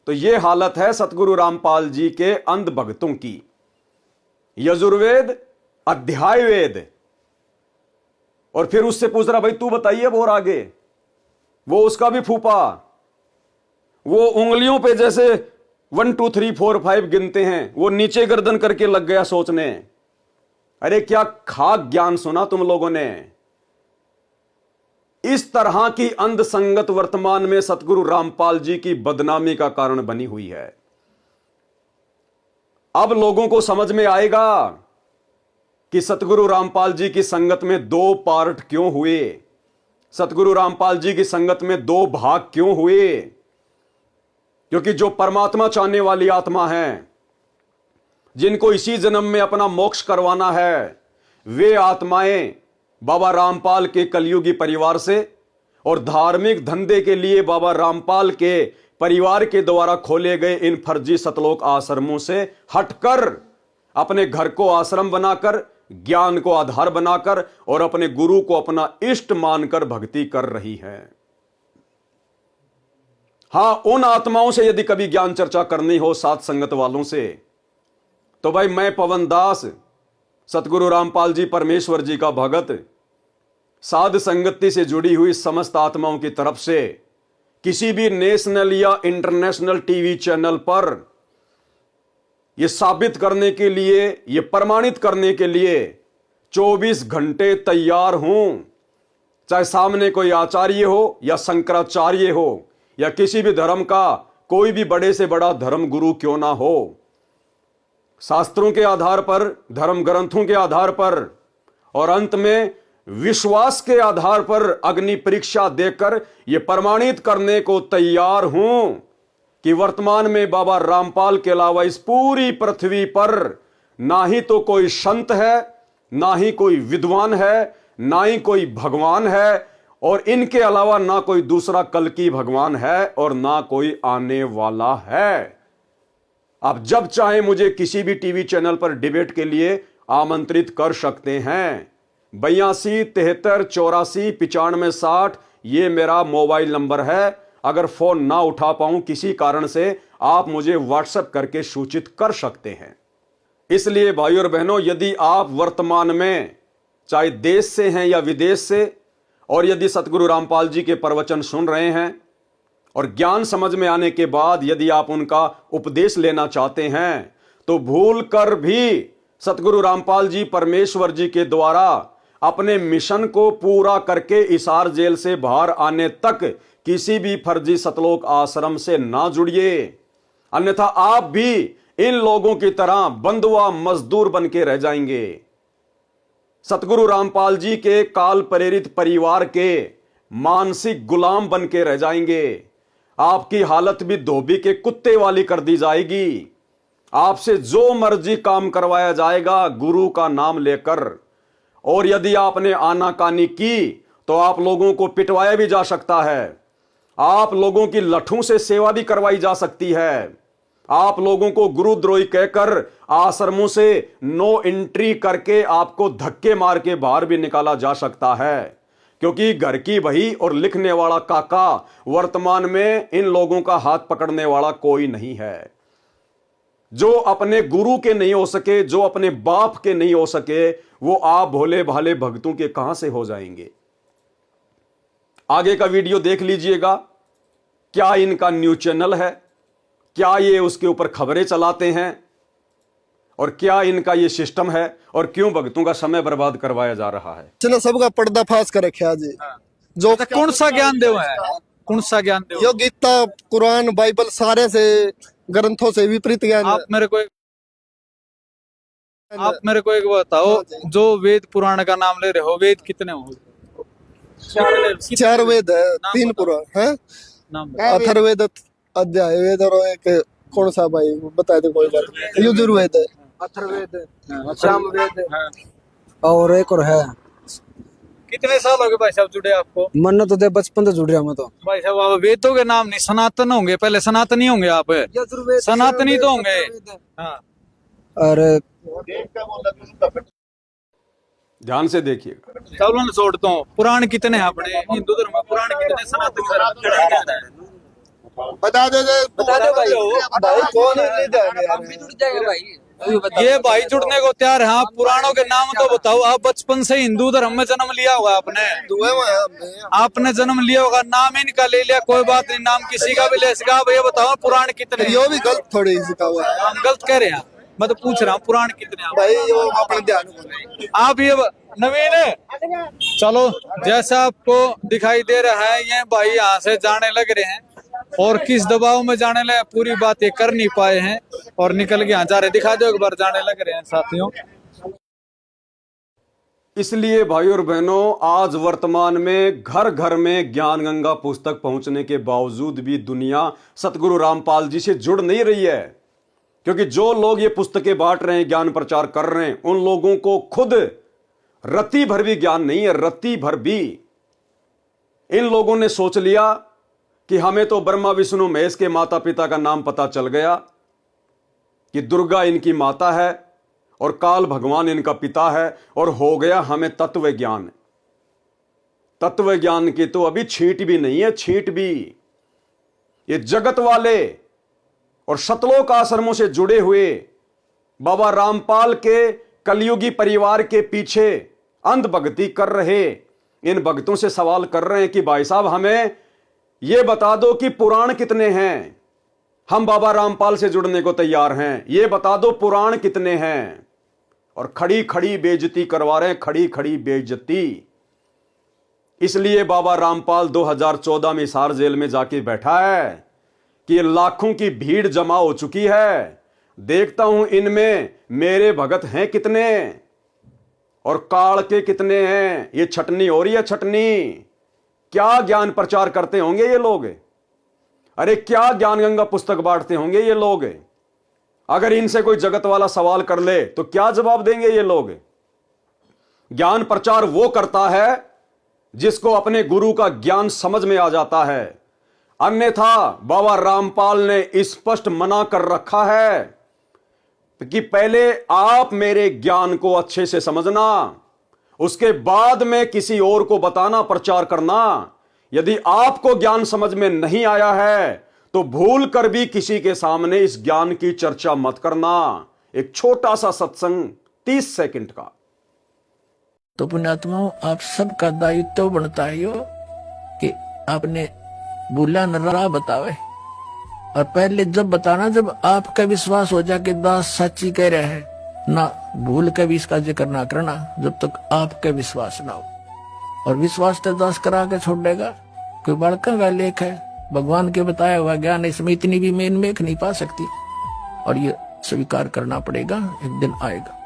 तो ये हालत है सतगुरु रामपाल जी के अंध भक्तों की। यजुर्वेद, अध्याय वेद, और फिर उससे पूछ रहा, भाई तू बताइए और आगे। वो उसका भी फूफा, वो उंगलियों पे जैसे 1 2 3 4 5 गिनते हैं, वो नीचे गर्दन करके लग गया सोचने। अरे क्या खाक ज्ञान सुना तुम लोगों ने। इस तरह की अंध संगत वर्तमान में सतगुरु रामपाल जी की बदनामी का कारण बनी हुई है। अब लोगों को समझ में आएगा कि सतगुरु रामपाल जी की संगत में 2 पार्ट क्यों हुए, सतगुरु रामपाल जी की संगत में 2 भाग क्यों हुए। क्योंकि जो परमात्मा चाहने वाली आत्मा है, जिनको इसी जन्म में अपना मोक्ष करवाना है, वे आत्माएं बाबा रामपाल के कलयुगी परिवार से और धार्मिक धंधे के लिए बाबा रामपाल के परिवार के द्वारा खोले गए इन फर्जी सतलोक आश्रमों से हटकर अपने घर को आश्रम बनाकर, ज्ञान को आधार बनाकर और अपने गुरु को अपना इष्ट मानकर भक्ति कर रही है। हां, उन आत्माओं से यदि कभी ज्ञान चर्चा करनी हो साथ संगत वालों से, तो भाई मैं पवन दास, सतगुरु रामपाल जी परमेश्वर जी का भगत, साध संगति से जुड़ी हुई समस्त आत्माओं की तरफ से किसी भी नेशनल या इंटरनेशनल टीवी चैनल पर यह साबित करने के लिए, यह प्रमाणित करने के लिए 24 घंटे तैयार हूं। चाहे सामने कोई आचार्य हो या शंकराचार्य हो या किसी भी धर्म का कोई भी बड़े से बड़ा धर्म गुरु क्यों ना हो, शास्त्रों के आधार पर, धर्म ग्रंथों के आधार पर और अंत में विश्वास के आधार पर अग्नि परीक्षा देकर यह प्रमाणित करने को तैयार हूं कि वर्तमान में बाबा रामपाल के अलावा इस पूरी पृथ्वी पर ना ही तो कोई संत है, ना ही कोई विद्वान है, ना ही कोई भगवान है, और इनके अलावा ना कोई दूसरा कल की भगवान है और ना कोई आने वाला है। आप जब चाहे मुझे किसी भी टीवी चैनल पर डिबेट के लिए आमंत्रित कर सकते हैं। 82 73 84 95 60 ये मेरा मोबाइल नंबर है। अगर फोन ना उठा पाऊं किसी कारण से, आप मुझे व्हाट्सएप करके सूचित कर सकते हैं। इसलिए भाइयों और बहनों, यदि आप वर्तमान में चाहे देश से हैं या विदेश से, और यदि सतगुरु रामपाल जी के प्रवचन सुन रहे हैं और ज्ञान समझ में आने के बाद यदि आप उनका उपदेश लेना चाहते हैं, तो भूल कर भी सतगुरु रामपाल जी परमेश्वर जी के द्वारा अपने मिशन को पूरा करके इसार जेल से बाहर आने तक किसी भी फर्जी सतलोक आश्रम से ना जुड़िए। अन्यथा आप भी इन लोगों की तरह बंधुआ मजदूर बन के रह जाएंगे। सतगुरु रामपाल जी के काल प्रेरित परिवार के मानसिक गुलाम बन के रह जाएंगे। आपकी हालत भी धोबी के कुत्ते वाली कर दी जाएगी। आपसे जो मर्जी काम करवाया जाएगा गुरु का नाम लेकर, और यदि आपने आनाकानी की तो आप लोगों को पिटवाया भी जा सकता है। आप लोगों की लठों से सेवा भी करवाई जा सकती है। आप लोगों को गुरुद्रोही कहकर आश्रमों से नो एंट्री करके आपको धक्के मार के बाहर भी निकाला जा सकता है, क्योंकि घर की बही और लिखने वाला काका वर्तमान में इन लोगों का हाथ पकड़ने वाला कोई नहीं है। जो अपने गुरु के नहीं हो सके, जो अपने बाप के नहीं हो सके, वो आप भोले भाले भक्तों के कहां से हो जाएंगे। आगे का वीडियो देख लीजिएगा। क्या इनका न्यूज चैनल है, क्या ये उसके ऊपर खबरें चलाते हैं, और क्या इनका ये सिस्टम है, और क्यों भक्तों का समय बर्बाद करवाया जा रहा है। चलो सबका पर्दाफाश कर रखा है जी। जो कौन सा ज्ञान देव है, कौन सा ज्ञान देव? यो गीता, कुरान, बाइबल सारे से ग्रंथों से विपरीत ज्ञान आप मेरे को आप मेरे को एक बताओ, जो वेद पुराण का नाम ले रहे हो, वेद कितने हो? 4 वेद है, नाम 3 बताओ। पुराण है, नाम बताओ। अथर्ववेद, अध्याय वेद और एक कौन सा भाई बता दे कोई बात नहीं। यजुर्वेद है, अथर्ववेद, हाँ, सामवेद हाँ। और एक और है। कितने साल हो गए भाई साहब जुड़े आपको? मन तो दे बचपन से जुड़ रहा मैं तो। भाई साहब आप वेदों के नाम नहीं, सनातन होंगे, पहले सनातनी होंगे आप, सनातनी तो होंगे। हाँ। और ध्यान से देखिएगा। चलो मैं छोड़ता हूँ। पुराण कितने हैं अपने हिंदू धर्म में? पुराण कितने? सनातन धर्म बता दो भाई कौन ये भाई जुड़ने को तैयार है। आप पुराणों के नाम तो बताओ। आप बचपन से हिंदू धर्म में जन्म लिया होगा आपने जन्म लिया होगा, नाम इनका ले लिया, कोई बात नहीं, नाम किसी का भी ले सका। आप ये बताओ पुराण कितने? यो भी गलत थोड़ी सिखा हुआ है हम गलत कह रहे हैं? मैं तो पूछ रहा हूँ पुराण कितने हैं भाई, यो अपने ध्यान को आप ये नवीन। चलो जैसा आपको दिखाई दे रहा है, ये भाई यहाँ से जाने लग रहे हैं और किस दबाव में जाने लगे पूरी बात ये कर नहीं पाए हैं और निकल के यहाँ जा रहे। दिखा दो एक बार, जाने लग रहे हैं साथियों। इसलिए भाई और बहनों, आज वर्तमान में घर घर में ज्ञान गंगा पुस्तक पहुंचने के बावजूद भी दुनिया सतगुरु रामपाल जी से जुड़ नहीं रही है, क्योंकि जो लोग ये पुस्तकें बांट रहे हैं, ज्ञान प्रचार कर रहे हैं, उन लोगों को खुद रत्ती भर भी ज्ञान नहीं है। रत्ती भर भी इन लोगों ने सोच लिया कि हमें तो ब्रह्मा विष्णु महेश के माता पिता का नाम पता चल गया, कि दुर्गा इनकी माता है और काल भगवान इनका पिता है, और हो गया हमें तत्व ज्ञान। तत्व ज्ञान की तो अभी छींट भी नहीं है, छींट भी। ये जगत वाले और सतलोक आश्रमों से जुड़े हुए बाबा रामपाल के कलयुगी परिवार के पीछे अंध भक्ति कर रहे इन भक्तों से सवाल कर रहे हैं कि भाई साहब हमें यह बता दो कि पुराण कितने हैं। हम बाबा रामपाल से जुड़ने को तैयार हैं, ये बता दो पुराण कितने हैं। और खड़ी खड़ी बेइज्जती करवा रहे हैं, खड़ी खड़ी बेइज्जती। इसलिए बाबा रामपाल 2014 में हिसार जेल में जाके बैठा है कि लाखों की भीड़ जमा हो चुकी है। देखता हूं इनमें मेरे भगत हैं कितने और काल के कितने हैं। ये छटनी हो रही है, छटनी। क्या ज्ञान प्रचार करते होंगे ये लोग? अरे क्या ज्ञान गंगा पुस्तक बांटते होंगे ये लोग? अगर इनसे कोई जगत वाला सवाल कर ले तो क्या जवाब देंगे ये लोग? ज्ञान प्रचार वो करता है जिसको अपने गुरु का ज्ञान समझ में आ जाता है। अन्यथा बाबा रामपाल ने स्पष्ट मना कर रखा है कि पहले आप मेरे ज्ञान को अच्छे से समझना, उसके बाद में किसी और को बताना, प्रचार करना। यदि आपको ज्ञान समझ में नहीं आया है तो भूल कर भी किसी के सामने इस ज्ञान की चर्चा मत करना। एक छोटा सा सत्संग 30 सेकंड का। तो पुण्यात्माओं, आप सबका दायित्व बनता है यो कि आपने भूला न राह बतावे। और पहले जब बताना, जब आपका विश्वास हो जाए कि दास सच्ची कह रहे हैं, ना भूल के भी इसका जिक्र ना करना जब तक आपका विश्वास ना हो। और विश्वास तो दास करा के छोड़ देगा। कोई बड़का का लेख है, भगवान के बताया हुआ ज्ञान, इसमें इतनी भी मेन मेख नहीं पा सकती। और ये स्वीकार करना पड़ेगा, एक दिन आएगा।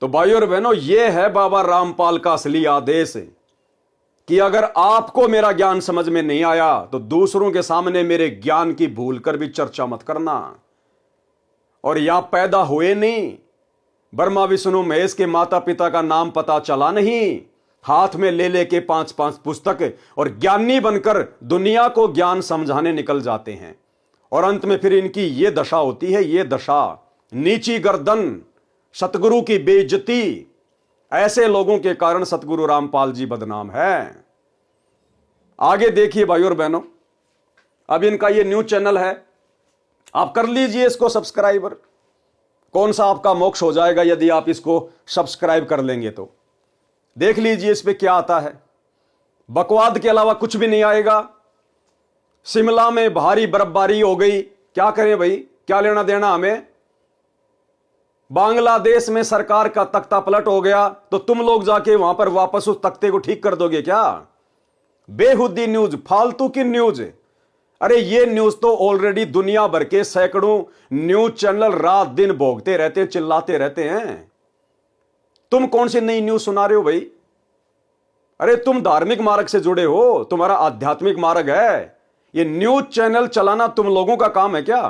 तो भाइयों और बहनों, यह है बाबा रामपाल का असली आदेश कि अगर आपको मेरा ज्ञान समझ में नहीं आया तो दूसरों के सामने मेरे ज्ञान की भूल कर भी चर्चा मत करना। और यहां पैदा हुए नहीं, ब्रह्मा विष्णु महेश के माता पिता का नाम पता चला नहीं, हाथ में ले लेके 5-5 पुस्तक और ज्ञानी बनकर दुनिया को ज्ञान समझाने निकल जाते हैं। और अंत में फिर इनकी यह दशा होती है, यह दशा, नीची गर्दन, सतगुरु की बेइज्जती। ऐसे लोगों के कारण सतगुरु रामपाल जी बदनाम है। आगे देखिए भाइयों और बहनों, अब इनका ये न्यूज चैनल है, आप कर लीजिए इसको सब्सक्राइबर। कौन सा आपका मोक्ष हो जाएगा यदि आप इसको सब्सक्राइब कर लेंगे तो। देख लीजिए इस पे क्या आता है। बकवाद के अलावा कुछ भी नहीं आएगा। शिमला में भारी बर्फबारी हो गई, क्या करें भाई, क्या लेना देना हमें। बांग्लादेश में सरकार का तख्ता पलट हो गया तो तुम लोग जाके वहां पर वापस उस तख्ते को ठीक कर दोगे क्या? बेहुदी न्यूज, फालतू की न्यूज। अरे ये न्यूज तो ऑलरेडी दुनिया भर के सैकड़ों न्यूज चैनल रात दिन भोगते रहते हैं, चिल्लाते रहते हैं। तुम कौन सी नई न्यूज सुना रहे हो भाई? अरे तुम धार्मिक मार्ग से जुड़े हो, तुम्हारा आध्यात्मिक मार्ग है। ये न्यूज चैनल चलाना तुम लोगों का काम है क्या?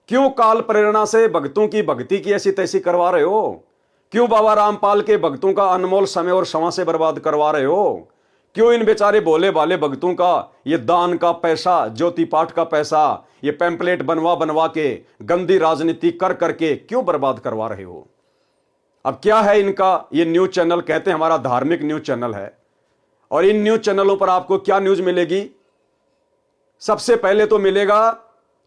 क्यों काल प्रेरणा से भक्तों की भक्ति की ऐसी तैसी करवा रहे हो? क्यों बाबा रामपाल के भक्तों का अनमोल समय और क्षमा से बर्बाद करवा रहे हो? क्यों इन बेचारे भोले भाले भक्तों का ये दान का पैसा, ज्योति पाठ का पैसा, ये पैम्पलेट बनवा बनवा के गंदी राजनीति कर करके क्यों बर्बाद करवा रहे हो? अब क्या है इनका? ये न्यूज चैनल कहते हैं हमारा धार्मिक न्यूज चैनल है, और इन न्यूज चैनलों पर आपको क्या न्यूज मिलेगी? सबसे पहले तो मिलेगा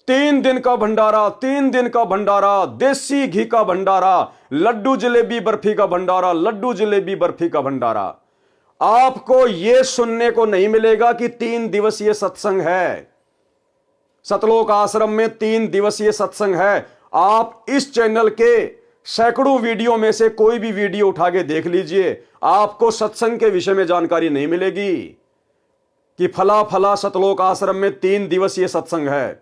3 दिन का भंडारा, 3 दिन का भंडारा, देसी घी का भंडारा, लड्डू जलेबी बर्फी का भंडारा, लड्डू जलेबी बर्फी का भंडारा। आपको यह सुनने को नहीं मिलेगा कि 3 दिवसीय सत्संग है, सतलोक आश्रम में 3 दिवसीय सत्संग है। आप इस चैनल के सैकड़ों वीडियो में से कोई भी वीडियो उठा के देख लीजिए, आपको सत्संग के विषय में जानकारी नहीं मिलेगी कि फला फला सतलोक आश्रम में 3 दिवसीय सत्संग है।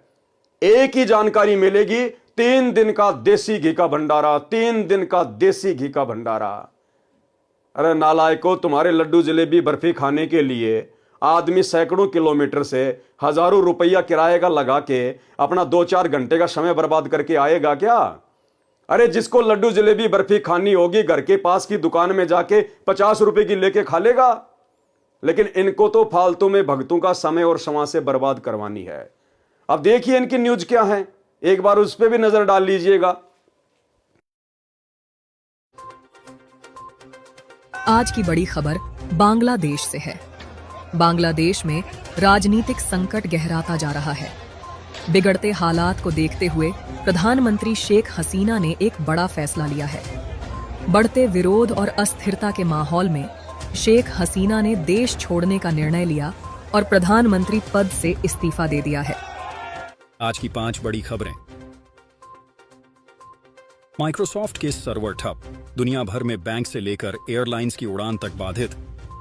एक ही जानकारी मिलेगी, 3 दिन का देसी घी का भंडारा, 3 दिन का देसी घी का भंडारा। अरे नालायकों, तुम्हारे लड्डू जलेबी बर्फी खाने के लिए आदमी सैकड़ों किलोमीटर से हजारों रुपया किराए का लगा के अपना 2-4 घंटे का समय बर्बाद करके आएगा क्या? अरे जिसको लड्डू जलेबी बर्फी खानी होगी घर के पास की दुकान में जाके 50 रुपए की लेके खा लेगा। लेकिन इनको तो फालतू में भक्तों का समय और क्षमा से बर्बाद करवानी है। अब देखिए इनकी न्यूज क्या है, एक बार उस पर भी नजर डाल लीजिएगा। आज की बड़ी खबर बांग्लादेश से है। बांग्लादेश में राजनीतिक संकट गहराता जा रहा है। बिगड़ते हालात को देखते हुए प्रधानमंत्री शेख हसीना ने एक बड़ा फैसला लिया है। बढ़ते विरोध और अस्थिरता के माहौल में शेख हसीना ने देश छोड़ने का निर्णय लिया और प्रधानमंत्री पद से इस्तीफा दे दिया है। आज की 5 बड़ी खबरें। माइक्रोसॉफ्ट के सर्वर ठप, दुनिया भर में बैंक से लेकर एयरलाइंस की उड़ान तक बाधित।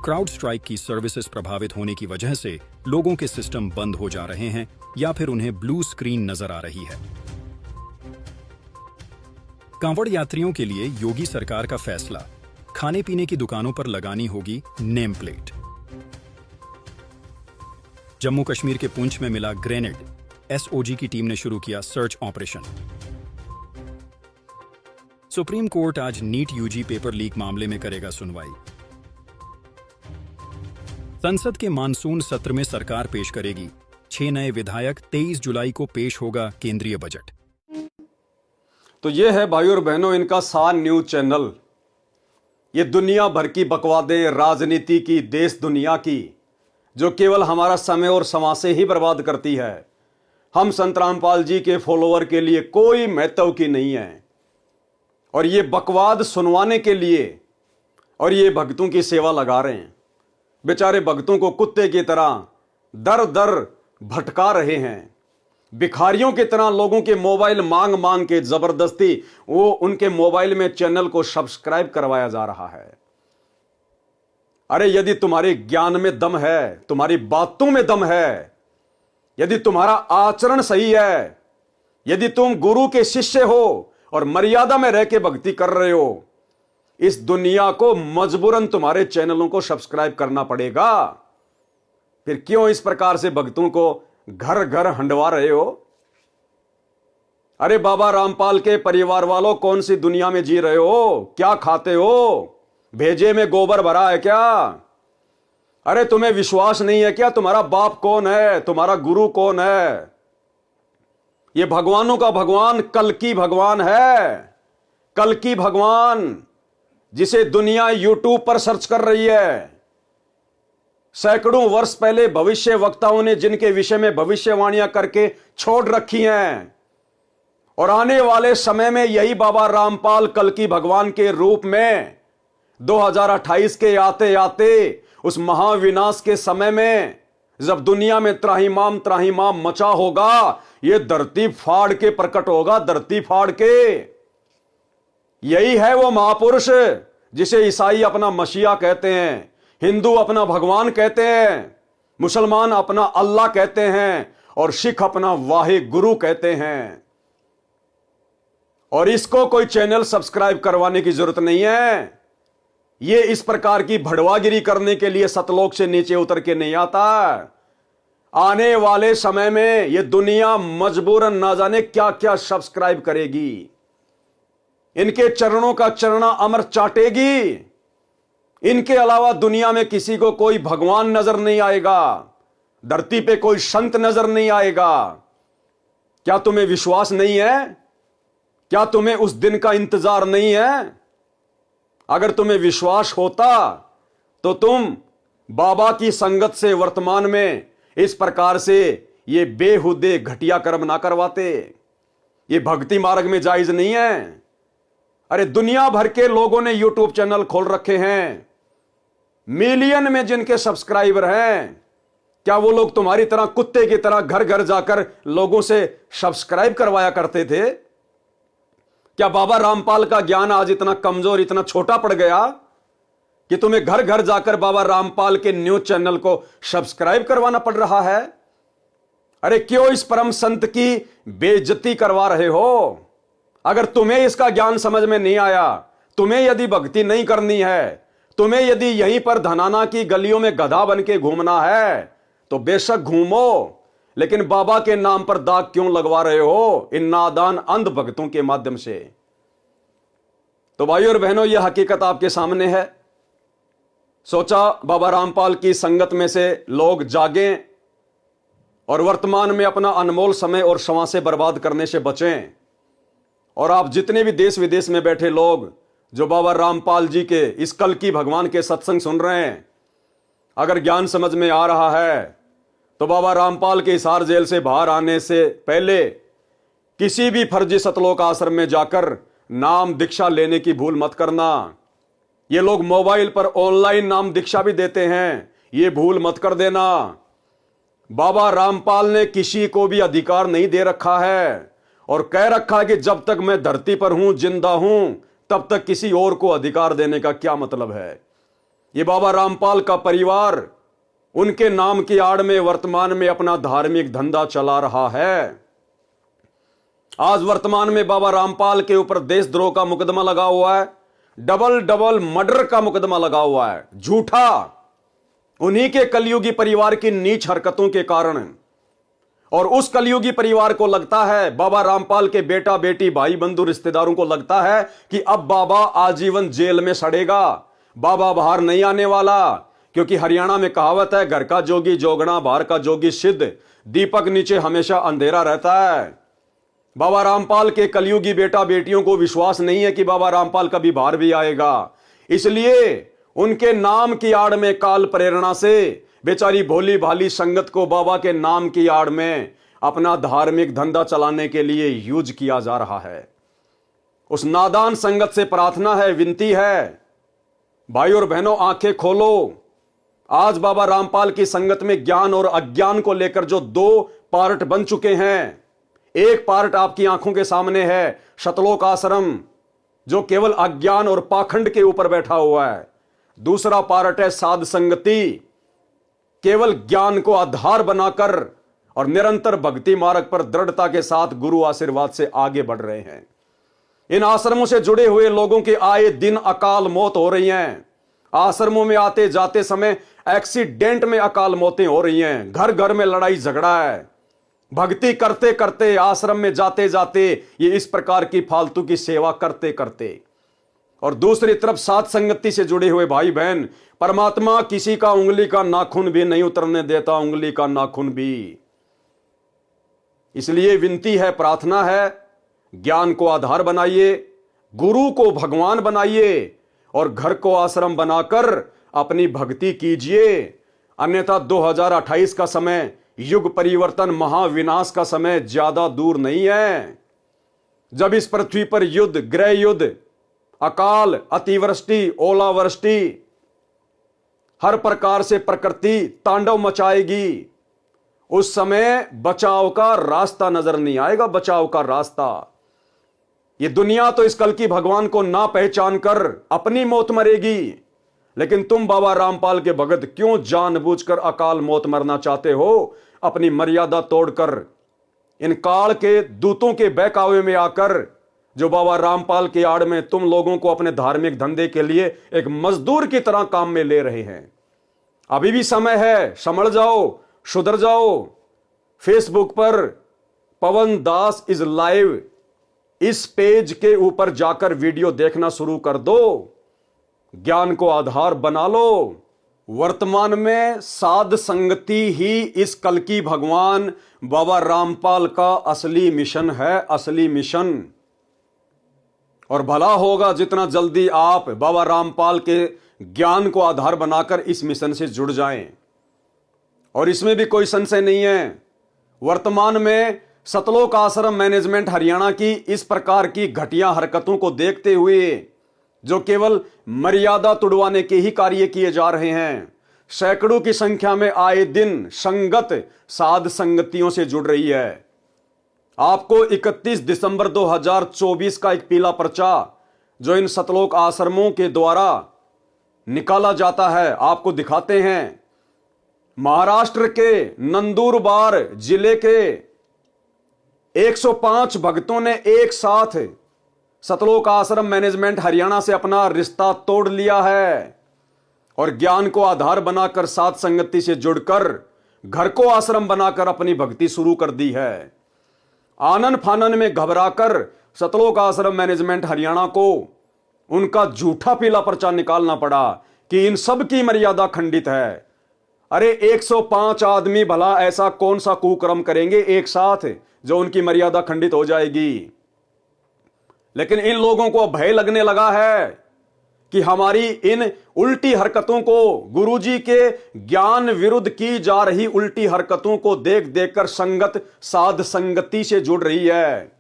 क्राउड स्ट्राइक की सर्विसेज प्रभावित होने की वजह से लोगों के सिस्टम बंद हो जा रहे हैं या फिर उन्हें ब्लू स्क्रीन नजर आ रही है। कांवड़ यात्रियों के लिए योगी सरकार का फैसला, खाने पीने की दुकानों पर लगानी होगी नेम प्लेट। जम्मू कश्मीर के पुंछ में मिला ग्रेनेड, एसओजी की टीम ने शुरू किया सर्च ऑपरेशन। सुप्रीम कोर्ट आज नीट यूजी पेपर लीक मामले में करेगा सुनवाई। संसद के मानसून सत्र में सरकार पेश करेगी 6 नए विधायक। 23 जुलाई को पेश होगा केंद्रीय बजट। तो ये है भाई और बहनों इनका सान न्यूज चैनल। ये दुनिया भर की बकवादें, राजनीति की, देश दुनिया की, जो केवल हमारा समय और समाज से ही बर्बाद करती है। हम संत रामपाल जी के फॉलोअर के लिए कोई महत्व की नहीं है। और ये बकवाद सुनवाने के लिए और ये भक्तों की सेवा लगा रहे हैं। बेचारे भक्तों को कुत्ते की तरह दर दर भटका रहे हैं। भिखारियों की तरह लोगों के मोबाइल मांग मांग के जबरदस्ती वो उनके मोबाइल में चैनल को सब्सक्राइब करवाया जा रहा है। अरे यदि तुम्हारे ज्ञान में दम है, तुम्हारी बातों में दम है, यदि तुम्हारा आचरण सही है, यदि तुम गुरु के शिष्य हो और मर्यादा में रह के भक्ति कर रहे हो, इस दुनिया को मजबूरन तुम्हारे चैनलों को सब्सक्राइब करना पड़ेगा। फिर क्यों इस प्रकार से भक्तों को घर घर हंडवा रहे हो? अरे बाबा रामपाल के परिवार वालों, कौन सी दुनिया में जी रहे हो? क्या खाते हो? भेजे में गोबर भरा है क्या? अरे तुम्हें विश्वास नहीं है क्या? तुम्हारा बाप कौन है? तुम्हारा गुरु कौन है? ये भगवानों का भगवान कल्कि भगवान है। कल्कि भगवान, जिसे दुनिया यूट्यूब पर सर्च कर रही है। सैकड़ों वर्ष पहले भविष्य वक्ताओं ने जिनके विषय में भविष्यवाणियां करके छोड़ रखी हैं, और आने वाले समय में यही बाबा रामपाल कल्कि भगवान के रूप में 2028 के आते आते उस महाविनाश के समय में जब दुनिया में त्राहिमाम मचा होगा, यह धरती फाड़ के प्रकट होगा, धरती फाड़ के। यही है वो महापुरुष जिसे ईसाई अपना मसीहा कहते हैं, हिंदू अपना भगवान कहते हैं, मुसलमान अपना अल्लाह कहते हैं, और सिख अपना वाहे गुरु कहते हैं। और इसको कोई चैनल सब्सक्राइब करवाने की जरूरत नहीं है। ये इस प्रकार की भड़वागिरी करने के लिए सतलोक से नीचे उतर के नहीं आता। आने वाले समय में ये दुनिया मजबूरन ना जाने क्या क्या सब्सक्राइब करेगी, इनके चरणों का चरणा अमर चाटेगी। इनके अलावा दुनिया में किसी को कोई भगवान नजर नहीं आएगा, धरती पे कोई संत नजर नहीं आएगा। क्या तुम्हें विश्वास नहीं है? क्या तुम्हें उस दिन का इंतजार नहीं है? अगर तुम्हें विश्वास होता तो तुम बाबा की संगत से वर्तमान में इस प्रकार से ये बेहुदे घटिया कर्म ना करवाते। ये भक्ति मार्ग में जायज नहीं है। अरे दुनिया भर के लोगों ने यूट्यूब चैनल खोल रखे हैं, मिलियन में जिनके सब्सक्राइबर हैं। क्या वो लोग तुम्हारी तरह कुत्ते की तरह घर घर जाकर लोगों से सब्सक्राइब करवाया करते थे? क्या बाबा रामपाल का ज्ञान आज इतना कमजोर, इतना छोटा पड़ गया कि तुम्हें घर घर जाकर बाबा रामपाल के न्यूज चैनल को सब्सक्राइब करवाना पड़ रहा है? अरे क्यों इस परम संत की बेइज्जती करवा रहे हो? अगर तुम्हें इसका ज्ञान समझ में नहीं आया, तुम्हें यदि भक्ति नहीं करनी है, तुम्हें यदि यहीं पर धनाना की गलियों में गधा बन के घूमना है तो बेशक घूमो, लेकिन बाबा के नाम पर दाग क्यों लगवा रहे हो इन नादान अंध भक्तों के माध्यम से? तो भाइयों और बहनों, यह हकीकत आपके सामने है। सोचा बाबा रामपाल की संगत में से लोग जागें और वर्तमान में अपना अनमोल समय और श्वासें बर्बाद करने से बचें। और आप जितने भी देश विदेश में बैठे लोग जो बाबा रामपाल जी के इस कल की भगवान के सत्संग सुन रहे हैं, अगर ज्ञान समझ में आ रहा है तो बाबा रामपाल के हिसार जेल से बाहर आने से पहले किसी भी फर्जी सतलोक आश्रम में जाकर नाम दीक्षा लेने की भूल मत करना। ये लोग मोबाइल पर ऑनलाइन नाम दीक्षा भी देते हैं, ये भूल मत कर देना। बाबा रामपाल ने किसी को भी अधिकार नहीं दे रखा है और कह रखा है कि जब तक मैं धरती पर हूं, जिंदा हूं, तब तक किसी और को अधिकार देने का क्या मतलब है? ये बाबा रामपाल का परिवार उनके नाम की आड़ में वर्तमान में अपना धार्मिक धंधा चला रहा है। आज वर्तमान में बाबा रामपाल के ऊपर देशद्रोह का मुकदमा लगा हुआ है, डबल मर्डर का मुकदमा लगा हुआ है, झूठा, उन्हीं के कलयुगी परिवार की नीच हरकतों के कारण। और उस कलयुगी परिवार को लगता है, बाबा रामपाल के बेटा बेटी भाई बंधु रिश्तेदारों को लगता है कि अब बाबा आजीवन जेल में सड़ेगा, बाबा बाहर नहीं आने वाला। क्योंकि हरियाणा में कहावत है, घर का जोगी जोगना, बाहर का जोगी सिद्ध, दीपक नीचे हमेशा अंधेरा रहता है। बाबा रामपाल के कलयुगी बेटा बेटियों को विश्वास नहीं है कि बाबा रामपाल कभी बाहर भी आएगा, इसलिए उनके नाम की आड़ में काल प्रेरणा से बेचारी भोली भाली संगत को बाबा के नाम की आड़ में अपना धार्मिक धंधा चलाने के लिए यूज किया जा रहा है। उस नादान संगत से प्रार्थना है, विनती है, भाई और बहनों आंखें खोलो। आज बाबा रामपाल की संगत में ज्ञान और अज्ञान को लेकर जो दो पार्ट बन चुके हैं, एक पार्ट आपकी आंखों के सामने है, सतलोक आश्रम, जो केवल अज्ञान और पाखंड के ऊपर बैठा हुआ है। दूसरा पार्ट है साध संगति, केवल ज्ञान को आधार बनाकर और निरंतर भक्ति मार्ग पर दृढ़ता के साथ गुरु आशीर्वाद से आगे बढ़ रहे हैं। इन आश्रमों से जुड़े हुए लोगों के आए दिन अकाल मौत हो रही हैं। आश्रमों में आते जाते समय एक्सीडेंट में अकाल मौतें हो रही हैं, घर घर में लड़ाई झगड़ा है। भक्ति करते करते, आश्रम में जाते जाते, ये इस प्रकार की फालतू की सेवा करते करते। और दूसरी तरफ साथ संगति से जुड़े हुए भाई बहन, परमात्मा किसी का उंगली का नाखून भी नहीं उतरने देता, उंगली का नाखून भी। इसलिए विनती है, प्रार्थना है, ज्ञान को आधार बनाइए, गुरु को भगवान बनाइए और घर को आश्रम बनाकर अपनी भक्ति कीजिए। अन्यथा 2028 का समय, युग परिवर्तन, महाविनाश का समय ज्यादा दूर नहीं है, जब इस पृथ्वी पर युद्ध, गृह युद्ध, अकाल, अतिवृष्टि, ओलावृष्टि, हर प्रकार से प्रकृति तांडव मचाएगी। उस समय बचाव का रास्ता नजर नहीं आएगा, बचाव का रास्ता। ये दुनिया तो इस कल की भगवान को ना पहचान कर अपनी मौत मरेगी, लेकिन तुम बाबा रामपाल के भगत क्यों जानबूझकर अकाल मौत मरना चाहते हो? अपनी मर्यादा तोड़कर, इन काल के दूतों के बहकावे में आकर, जो बाबा रामपाल की आड़ में तुम लोगों को अपने धार्मिक धंधे के लिए एक मजदूर की तरह काम में ले रहे हैं। अभी भी समय है, संभल जाओ, सुधर जाओ। फेसबुक पर पवन दास इज लाइव, इस पेज के ऊपर जाकर वीडियो देखना शुरू कर दो, ज्ञान को आधार बना लो। वर्तमान में साध संगति ही इस कल की भगवान बाबा रामपाल का असली मिशन है, असली मिशन। और भला होगा जितना जल्दी आप बाबा रामपाल के ज्ञान को आधार बनाकर इस मिशन से जुड़ जाएं। और इसमें भी कोई संशय नहीं है, वर्तमान में सतलोक आश्रम मैनेजमेंट हरियाणा की इस प्रकार की घटिया हरकतों को देखते हुए, जो केवल मर्यादा तुड़वाने के ही कार्य किए जा रहे हैं, सैकड़ों की संख्या में आए दिन संगत साध संगतियों से जुड़ रही है। आपको 31 दिसंबर 2024 का एक पीला पर्चा जो इन सतलोक आश्रमों के द्वारा निकाला जाता है, आपको दिखाते हैं। महाराष्ट्र के नंदुरबार जिले के 105 भक्तों ने एक साथ सतलोक आश्रम मैनेजमेंट हरियाणा से अपना रिश्ता तोड़ लिया है और ज्ञान को आधार बनाकर साध संगति से जुड़कर घर को आश्रम बनाकर अपनी भक्ति शुरू कर दी है। आनन फानन में घबराकर सतलोक आश्रम मैनेजमेंट हरियाणा को उनका झूठा पीला पर्चा निकालना पड़ा कि इन सब की मर्यादा खंडित है। अरे 105 आदमी भला ऐसा कौन सा कुकर्म करेंगे एक साथ जो उनकी मर्यादा खंडित हो जाएगी? लेकिन इन लोगों को भय लगने लगा है कि हमारी इन उल्टी हरकतों को, गुरुजी के ज्ञान विरुद्ध की जा रही उल्टी हरकतों को देख देखकर संगत साध संगति से जुड़ रही है।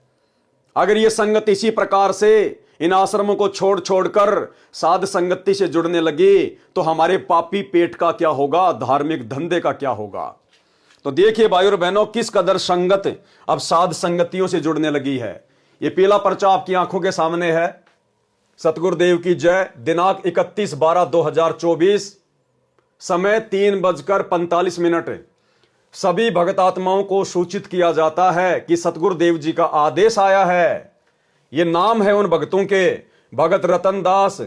अगर ये संगत इसी प्रकार से इन आश्रमों को छोड़ छोड़कर साध संगति से जुड़ने लगी तो हमारे पापी पेट का क्या होगा, धार्मिक धंधे का क्या होगा? तो देखिए भाई और बहनों, किस कदर संगत अब साध संगतियों से जुड़ने लगी है। ये पीला पर्चा आपकी आंखों के सामने है। सतगुरुदेव की जय। दिनांक 31/12/2024, समय 3:45। सभी भगत आत्माओं को सूचित किया जाता है कि सतगुरुदेव जी का आदेश आया है। ये नाम है उन भक्तों के, भगत रतन दास,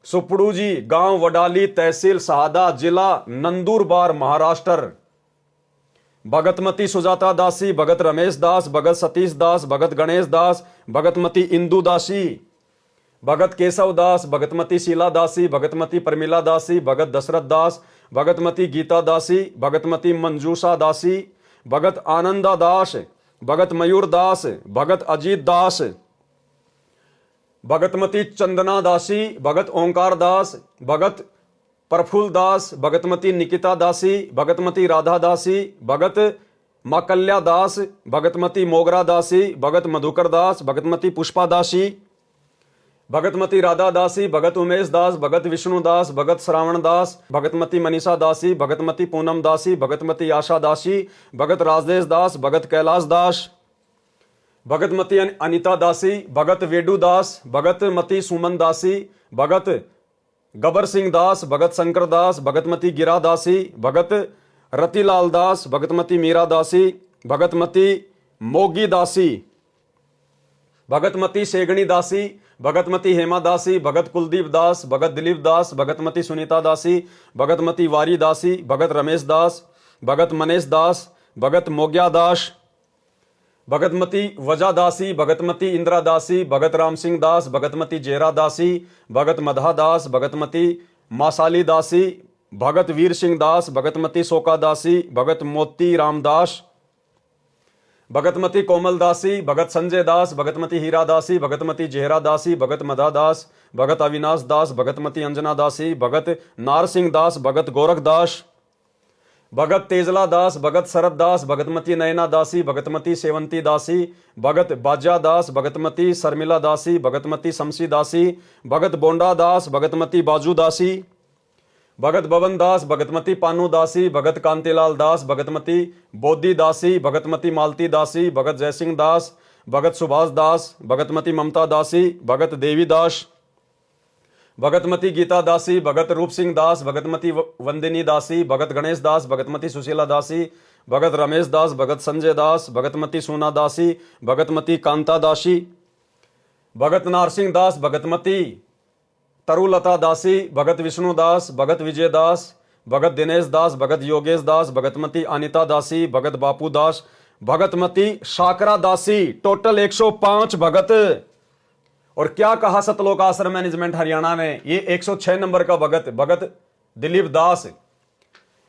सुपड़ू जी, गांव वडाली, तहसील सहादा, जिला नंदुरबार, महाराष्ट्र। भगतमती सुजाता दासी, भगत रमेश दास, भगत सतीश दास, भगत गणेश दास, भगतमती इंदु दासी, भगत केशव दास, भगतमती शीला दासी, भगतमती प्रमिला दासी, भगत दशरथ दास, भगतमती गीता दासी, भगतमती मंजूषा दासी, भगत आनंदा दास, भगत मयूर दास, भगत अजीत दास, भगतमती चंदना दासी, भगत ओंकार दास, भगत प्रफुल्ल दास, भगतमती निकिता दासी, भगतमती राधा दासी, भगत माकल्या दास, भगतमती मोगरा दासी, भगत मधुकर दास, भगतमती पुष्पा दासी, भगतमती राधा दासी, भगत उमेश दास, भगत विष्णु दास, भगत श्रावण दास, भगतमती मनीषा दासी, भगतमती पूनम दासी, भगतमती आशा दासी, भगत राजेश दास, भगत कैलाश दास, भगतमती अनिता दासी, भगत वेडू दास, भगतमती सुमन दासी, भगत गबर सिंह दास, भगत शंकर दास, भगतमती गिरा दासी, भगत रतिलाल दास, भगतमती मीरा दासी, भगतमती मोगी दासी, भगतमती सेगणी दासी, भगतमती हेमा दासी, भगत कुलदीप दास, भगत दिलीप दास, भगतमती सुनीता दासी, भगतमती वारी दासी, भगत रमेश दास, भगत मनेश दास, भगत मोग्या दास, भगतमती वजा दासी, भगतमती इंदिरा दासी, भगत राम सिंह दास, भगतमती जेरा दासी, भगत मधा दास, भगतमती मासाली दासी, भगत वीर सिंह दास, भगतमती सोका दासी, भगत मोती रामदास, भगतमती कोमल दासी, भगत संजय दास, भगतमती हीरा दासी, भगतमती जेहरा दासी, भगत मधा दास, भगत अविनाश दास, भगतमती अंजना दासी, भगत नार सिंह दास, भगत गोरख दास, भगत तेजला दास, भगत शरद दास, भगतमती नयना दासी, भगतमती सेवंती दासी, भगत बाजा दास, भगतमती शर्मिला दासी, भगतमती शमसी दासी, भगत बोंडा दास, भगतमती बाजू दासी, भगत बबन दास, भगतमती पानू दासी, भगत कांतिलाल दास, भगतमती बोधी दासी, भगतमती मालती दासी, भगत जयसिंह दास, भगत सुभाष दास, भगतमती ममता दासी, भगत देवी दास, भगतमती गीता दासी, भगत रूप सिंह दास, भगतमती वंदिनी दासी, भगत गणेश दास, भगतमती सुशीला दासी, भगत रमेश दास, भगत संजय दास, भगतमती सोना दासी, भगतमती कांता दासी, भगत नारसिंह दास, भगतमती तरुलता दासी, भगत विष्णु दास, भगत विजय दास, भगत दिनेश दास, भगत योगेश दास, भगतमती अनिता दासी, भगत बापू दास, भगतमती शाकरा दासी। टोटल 105 भगत। और क्या कहा सतलोक आश्रम मैनेजमेंट हरियाणा ने, ये 106 नंबर का भगत दिलीप दास।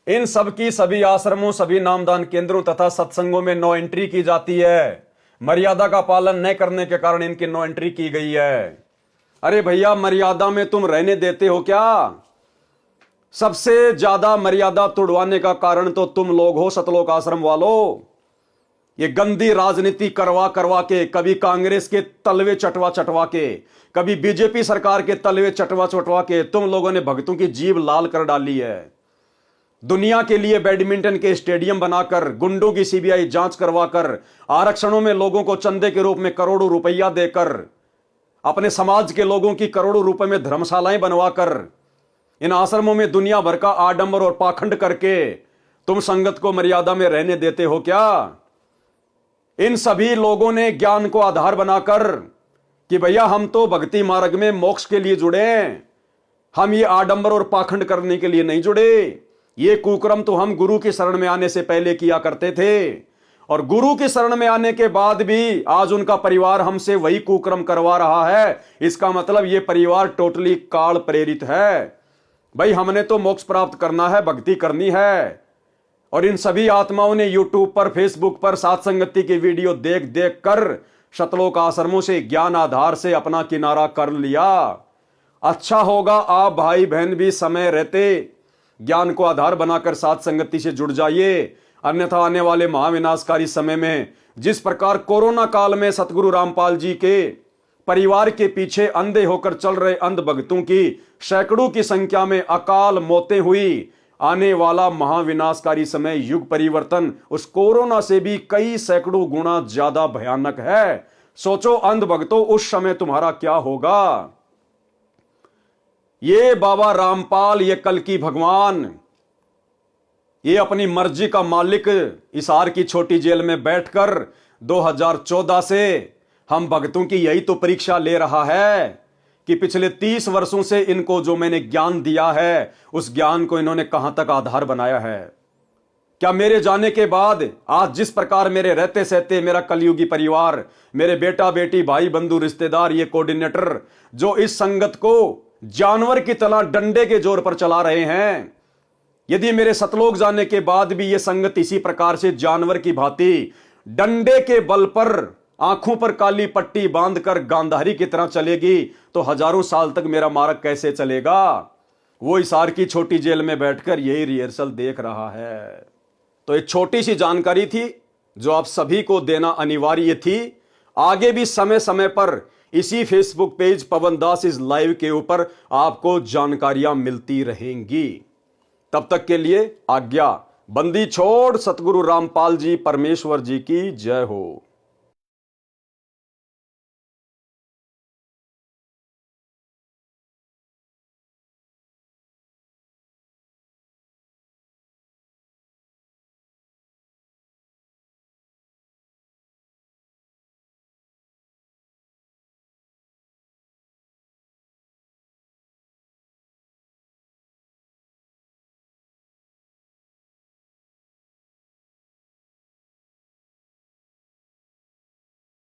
इन सब की सभी आश्रमों, सभी नामदान केंद्रों तथा सत्संगों में नो एंट्री की जाती है। मर्यादा का पालन न करने के कारण इनकी नो एंट्री की गई है। अरे भैया, मर्यादा में तुम रहने देते हो क्या? सबसे ज्यादा मर्यादा तोड़वाने का कारण तो तुम लोग हो सतलोक आश्रम वालों। ये गंदी राजनीति करवा करवा के, कभी कांग्रेस के तलवे चटवा के, कभी बीजेपी सरकार के तलवे चटवा के तुम लोगों ने भक्तों की जीभ लाल कर डाली है। दुनिया के लिए बैडमिंटन के स्टेडियम बनाकर, गुंडों की सीबीआई जांच करवाकर, आरक्षणों में लोगों को चंदे के रूप में करोड़ों रुपया देकर, अपने समाज के लोगों की करोड़ों रुपए में धर्मशालाएं बनवाकर, इन आश्रमों में दुनिया भर का आडंबर और पाखंड करके तुम संगत को मर्यादा में रहने देते हो क्या? इन सभी लोगों ने ज्ञान को आधार बनाकर कि भैया हम तो भक्ति मार्ग में मोक्ष के लिए जुड़े हैं, हम ये आडंबर और पाखंड करने के लिए नहीं जुड़े। ये कुकर्म तो हम गुरु की शरण में आने से पहले किया करते थे, और गुरु की शरण में आने के बाद भी आज उनका परिवार हमसे वही कुकर्म करवा रहा है। इसका मतलब ये परिवार टोटली काल प्रेरित है। भाई, हमने तो मोक्ष प्राप्त करना है, भक्ति करनी है। और इन सभी आत्माओं ने यूट्यूब पर, फेसबुक पर साथ संगति की वीडियो देख देख कर सतलोक आश्रमों से ज्ञान आधार से अपना किनारा कर लिया। अच्छा होगा आप भाई बहन भी समय रहते ज्ञान को आधार बनाकर साथ संगति से जुड़ जाइए, अन्यथा आने वाले महाविनाशकारी समय में जिस प्रकार कोरोना काल में सतगुरु रामपाल जी के परिवार के पीछे अंधे होकर चल रहे अंध भक्तों की सैकड़ों की संख्या में अकाल मौतें हुई, आने वाला महाविनाशकारी समय, युग परिवर्तन उस कोरोना से भी कई सैकड़ों गुना ज्यादा भयानक है। सोचो अंध भक्तों, उस समय तुम्हारा क्या होगा? ये बाबा रामपाल, ये कल की भगवान, ये अपनी मर्जी का मालिक हिसार की छोटी जेल में बैठकर 2014 से हम भक्तों की यही तो परीक्षा ले रहा है कि पिछले 30 वर्षों से इनको जो मैंने ज्ञान दिया है, उस ज्ञान को इन्होंने कहां तक आधार बनाया है। क्या मेरे जाने के बाद आज जिस प्रकार मेरे रहते सहते मेरा कलयुगी परिवार, मेरे बेटा बेटी, भाई बंधु, रिश्तेदार, ये कोऑर्डिनेटर जो इस संगत को जानवर की तरह डंडे के जोर पर चला रहे हैं, यदि मेरे सतलोक जाने के बाद भी ये संगत इसी प्रकार से जानवर की भांति डंडे के बल पर आंखों पर काली पट्टी बांधकर गांधारी की तरह चलेगी, तो हजारों साल तक मेरा मार्ग कैसे चलेगा? वो हिसार की छोटी जेल में बैठकर यही रिहर्सल देख रहा है। तो एक छोटी सी जानकारी थी जो आप सभी को देना अनिवार्य थी। आगे भी समय समय पर इसी Facebook page Pawan Das is live के ऊपर आपको जानकारियां मिलती रहेंगी। तब तक के लिए आज्ञा। बंदी छोड़। सतगुरु रामपाल जी परमेश्वर जी की जय हो।